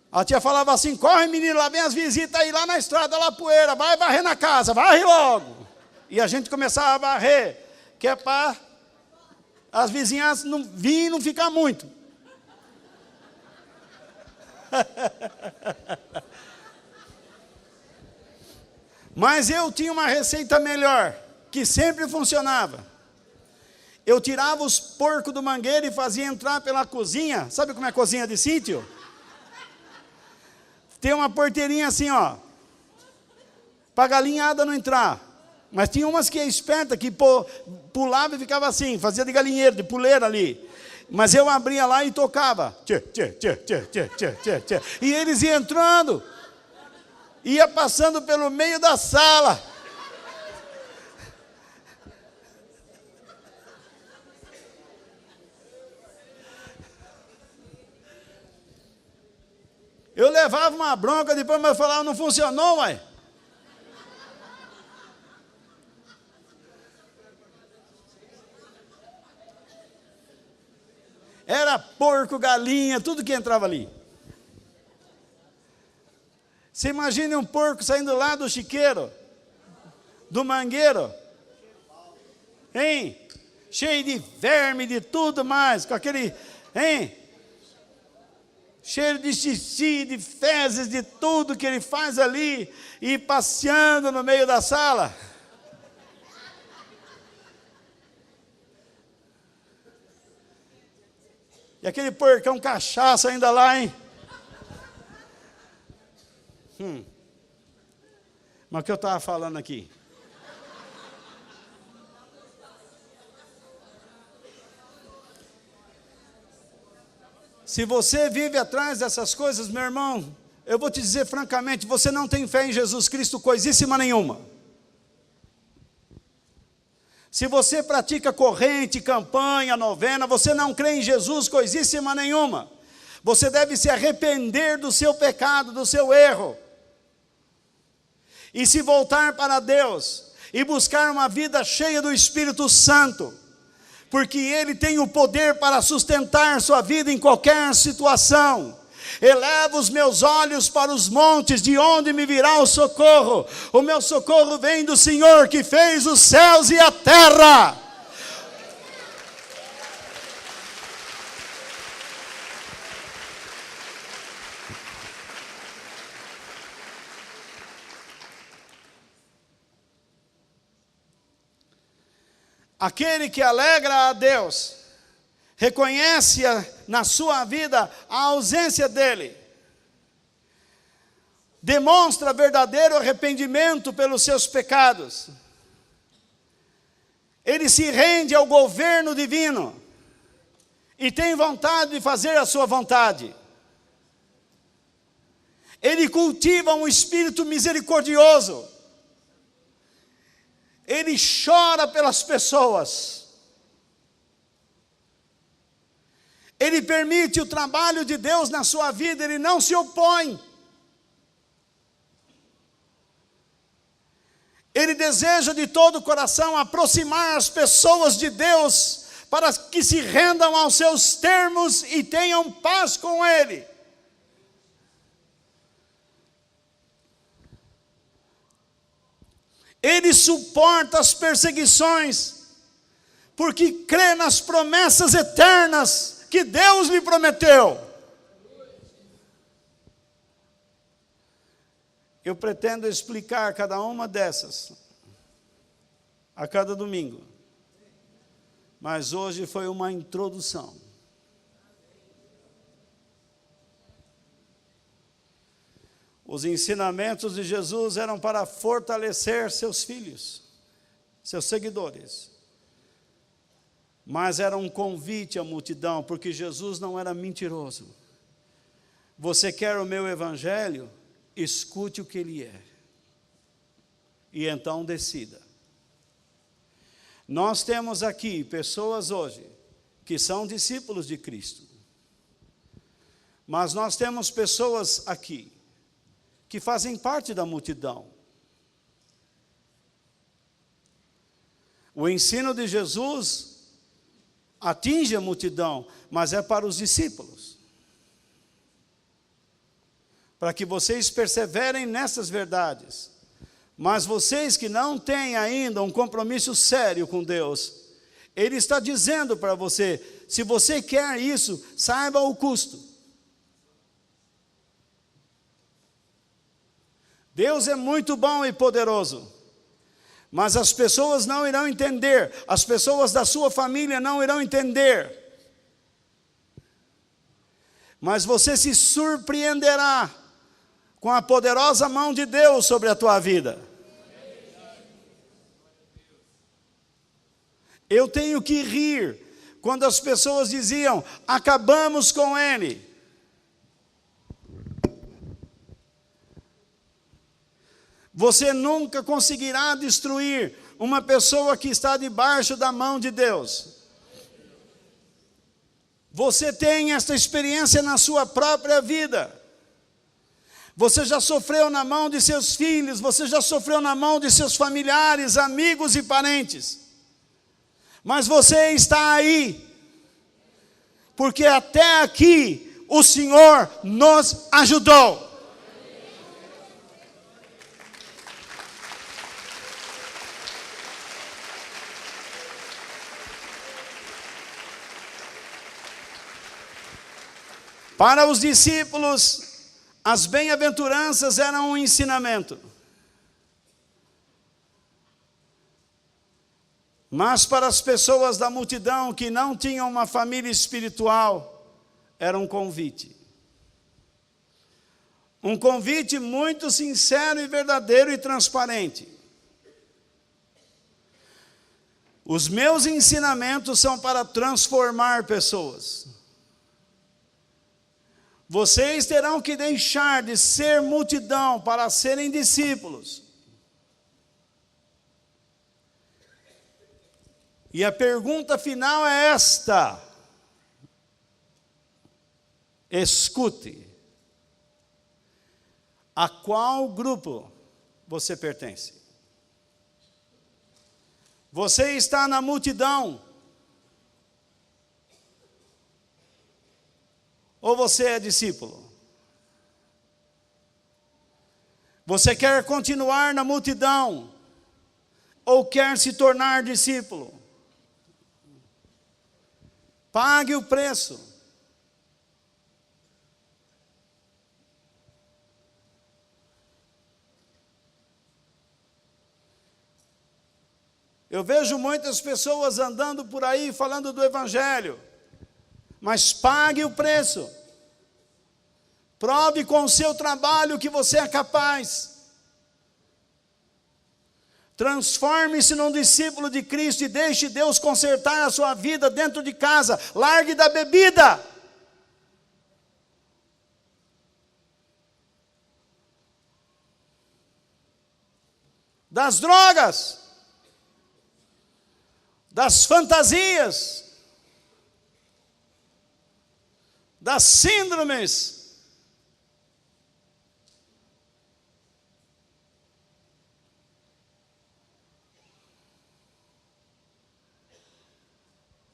A tia falava assim: corre menino, lá vem as visitas aí lá na estrada, lá poeira, vai varrer na casa, varre logo. E a gente começava a varrer, que é para as vizinhas não virem e não ficar muito. Mas eu tinha uma receita melhor, que sempre funcionava. Eu tirava os porcos do mangueiro e fazia entrar pela cozinha. Sabe como é a cozinha de sítio? Tem uma porteirinha assim, ó, para a galinhada não entrar. Mas tinha umas que é esperta, que pulava e ficava assim, fazia de galinheiro, de puleira ali. Mas eu abria lá e tocava. Tchê, tchê, tchê, tchê, tchê, tchê, tchê, tchê. E eles iam entrando, ia passando pelo meio da sala. Eu levava uma bronca, depois eu falava: não funcionou, uai. Era porco, galinha, tudo que entrava ali. Você imagine um porco saindo lá do chiqueiro, do mangueiro, hein? Cheio de verme, de tudo mais, com aquele, hein? Cheio de xixi, de fezes, de tudo que ele faz ali, e passeando no meio da sala. E aquele porcão cachaça ainda lá, hein? Mas o que eu estava falando aqui? Se você vive atrás dessas coisas, meu irmão, eu vou te dizer francamente, você não tem fé em Jesus Cristo coisíssima nenhuma. Se você pratica corrente, campanha, novena, você não crê em Jesus coisíssima nenhuma. Você deve se arrepender do seu pecado, do seu erro, e se voltar para Deus, e buscar uma vida cheia do Espírito Santo, porque Ele tem o poder para sustentar sua vida em qualquer situação. Eleva os meus olhos para os montes, de onde me virá o socorro? O meu socorro vem do Senhor, que fez os céus e a terra. Aquele que alegra a Deus, reconhece na sua vida a ausência dele, demonstra verdadeiro arrependimento pelos seus pecados, ele se rende ao governo divino, e tem vontade de fazer a sua vontade, ele cultiva um espírito misericordioso, ele chora pelas pessoas, ele permite o trabalho de Deus na sua vida, ele não se opõe, ele deseja de todo o coração aproximar as pessoas de Deus, para que se rendam aos seus termos e tenham paz com Ele. Ele suporta as perseguições, porque crê nas promessas eternas que Deus lhe prometeu. Eu pretendo explicar cada uma dessas a cada domingo, mas hoje foi uma introdução. Os ensinamentos de Jesus eram para fortalecer seus filhos, seus seguidores. Mas era um convite à multidão, porque Jesus não era mentiroso. Você quer o meu evangelho? Escute o que ele é. E então decida. Nós temos aqui pessoas hoje que são discípulos de Cristo. Mas nós temos pessoas aqui que fazem parte da multidão. O ensino de Jesus atinge a multidão, mas é para os discípulos. Para que vocês perseverem nessas verdades. Mas vocês que não têm ainda um compromisso sério com Deus, Ele está dizendo para você, se você quer isso, saiba o custo. Deus é muito bom e poderoso, mas as pessoas não irão entender, as pessoas da sua família não irão entender. Mas você se surpreenderá com a poderosa mão de Deus sobre a tua vida. Eu tenho que rir quando as pessoas diziam, acabamos com ele. Você nunca conseguirá destruir uma pessoa que está debaixo da mão de Deus. Você tem esta experiência na sua própria vida. Você já sofreu na mão de seus filhos, você já sofreu na mão de seus familiares, amigos e parentes. Mas você está aí, porque até aqui o Senhor nos ajudou. Para os discípulos, as bem-aventuranças eram um ensinamento. Mas para as pessoas da multidão que não tinham uma família espiritual, era um convite. Um convite muito sincero e verdadeiro e transparente. Os meus ensinamentos são para transformar pessoas. Vocês terão que deixar de ser multidão para serem discípulos. E a pergunta final é esta: escute. A qual grupo você pertence? Você está na multidão? Ou você é discípulo? Você quer continuar na multidão? Ou quer se tornar discípulo? Pague o preço. Eu vejo muitas pessoas andando por aí falando do Evangelho, mas pague o preço. Prove com o seu trabalho que você é capaz. Transforme-se num discípulo de Cristo e deixe Deus consertar a sua vida dentro de casa. Largue da bebida. Das drogas. Das fantasias. Das síndromes.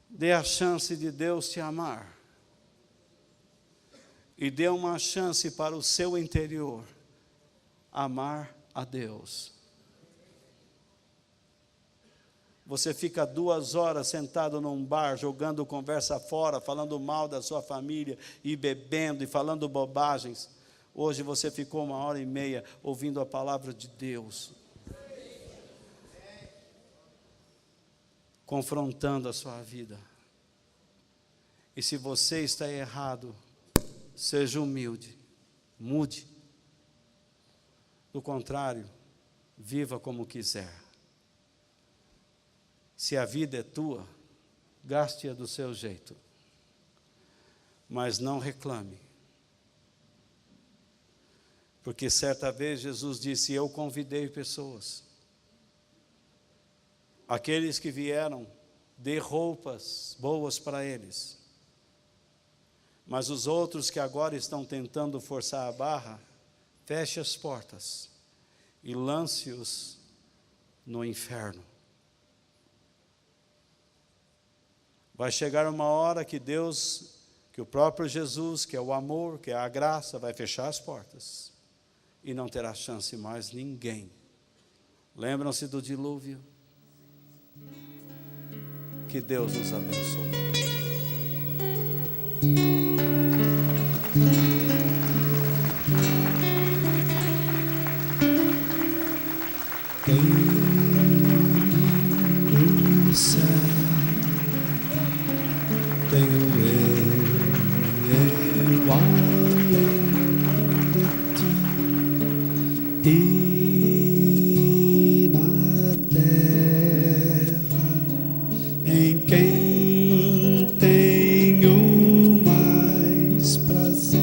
Dê a chance de Deus te amar. E dê uma chance para o seu interior amar a Deus. Você fica 2 horas sentado num bar, jogando conversa fora, falando mal da sua família, e bebendo, e falando bobagens. Hoje você ficou 1h30 ouvindo a palavra de Deus. Confrontando a sua vida. E se você está errado, seja humilde, mude. Do contrário, viva como quiser. Se a vida é tua, gaste-a do seu jeito. Mas não reclame. Porque certa vez Jesus disse: eu convidei pessoas. Aqueles que vieram, dê roupas boas para eles. Mas os outros que agora estão tentando forçar a barra, feche as portas e lance-os no inferno. Vai chegar uma hora que Deus, que o próprio Jesus, que é o amor, que é a graça, vai fechar as portas. E não terá chance mais ninguém. Lembram-se do dilúvio? Que Deus nos abençoe. Quem no céu tenho eu além de ti, e na terra em quem tenho mais prazer,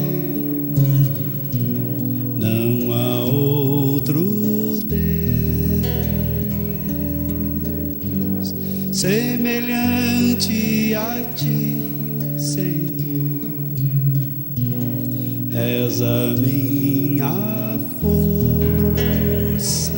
não há outro Deus semelhante a ti, Senhor. És a minha força,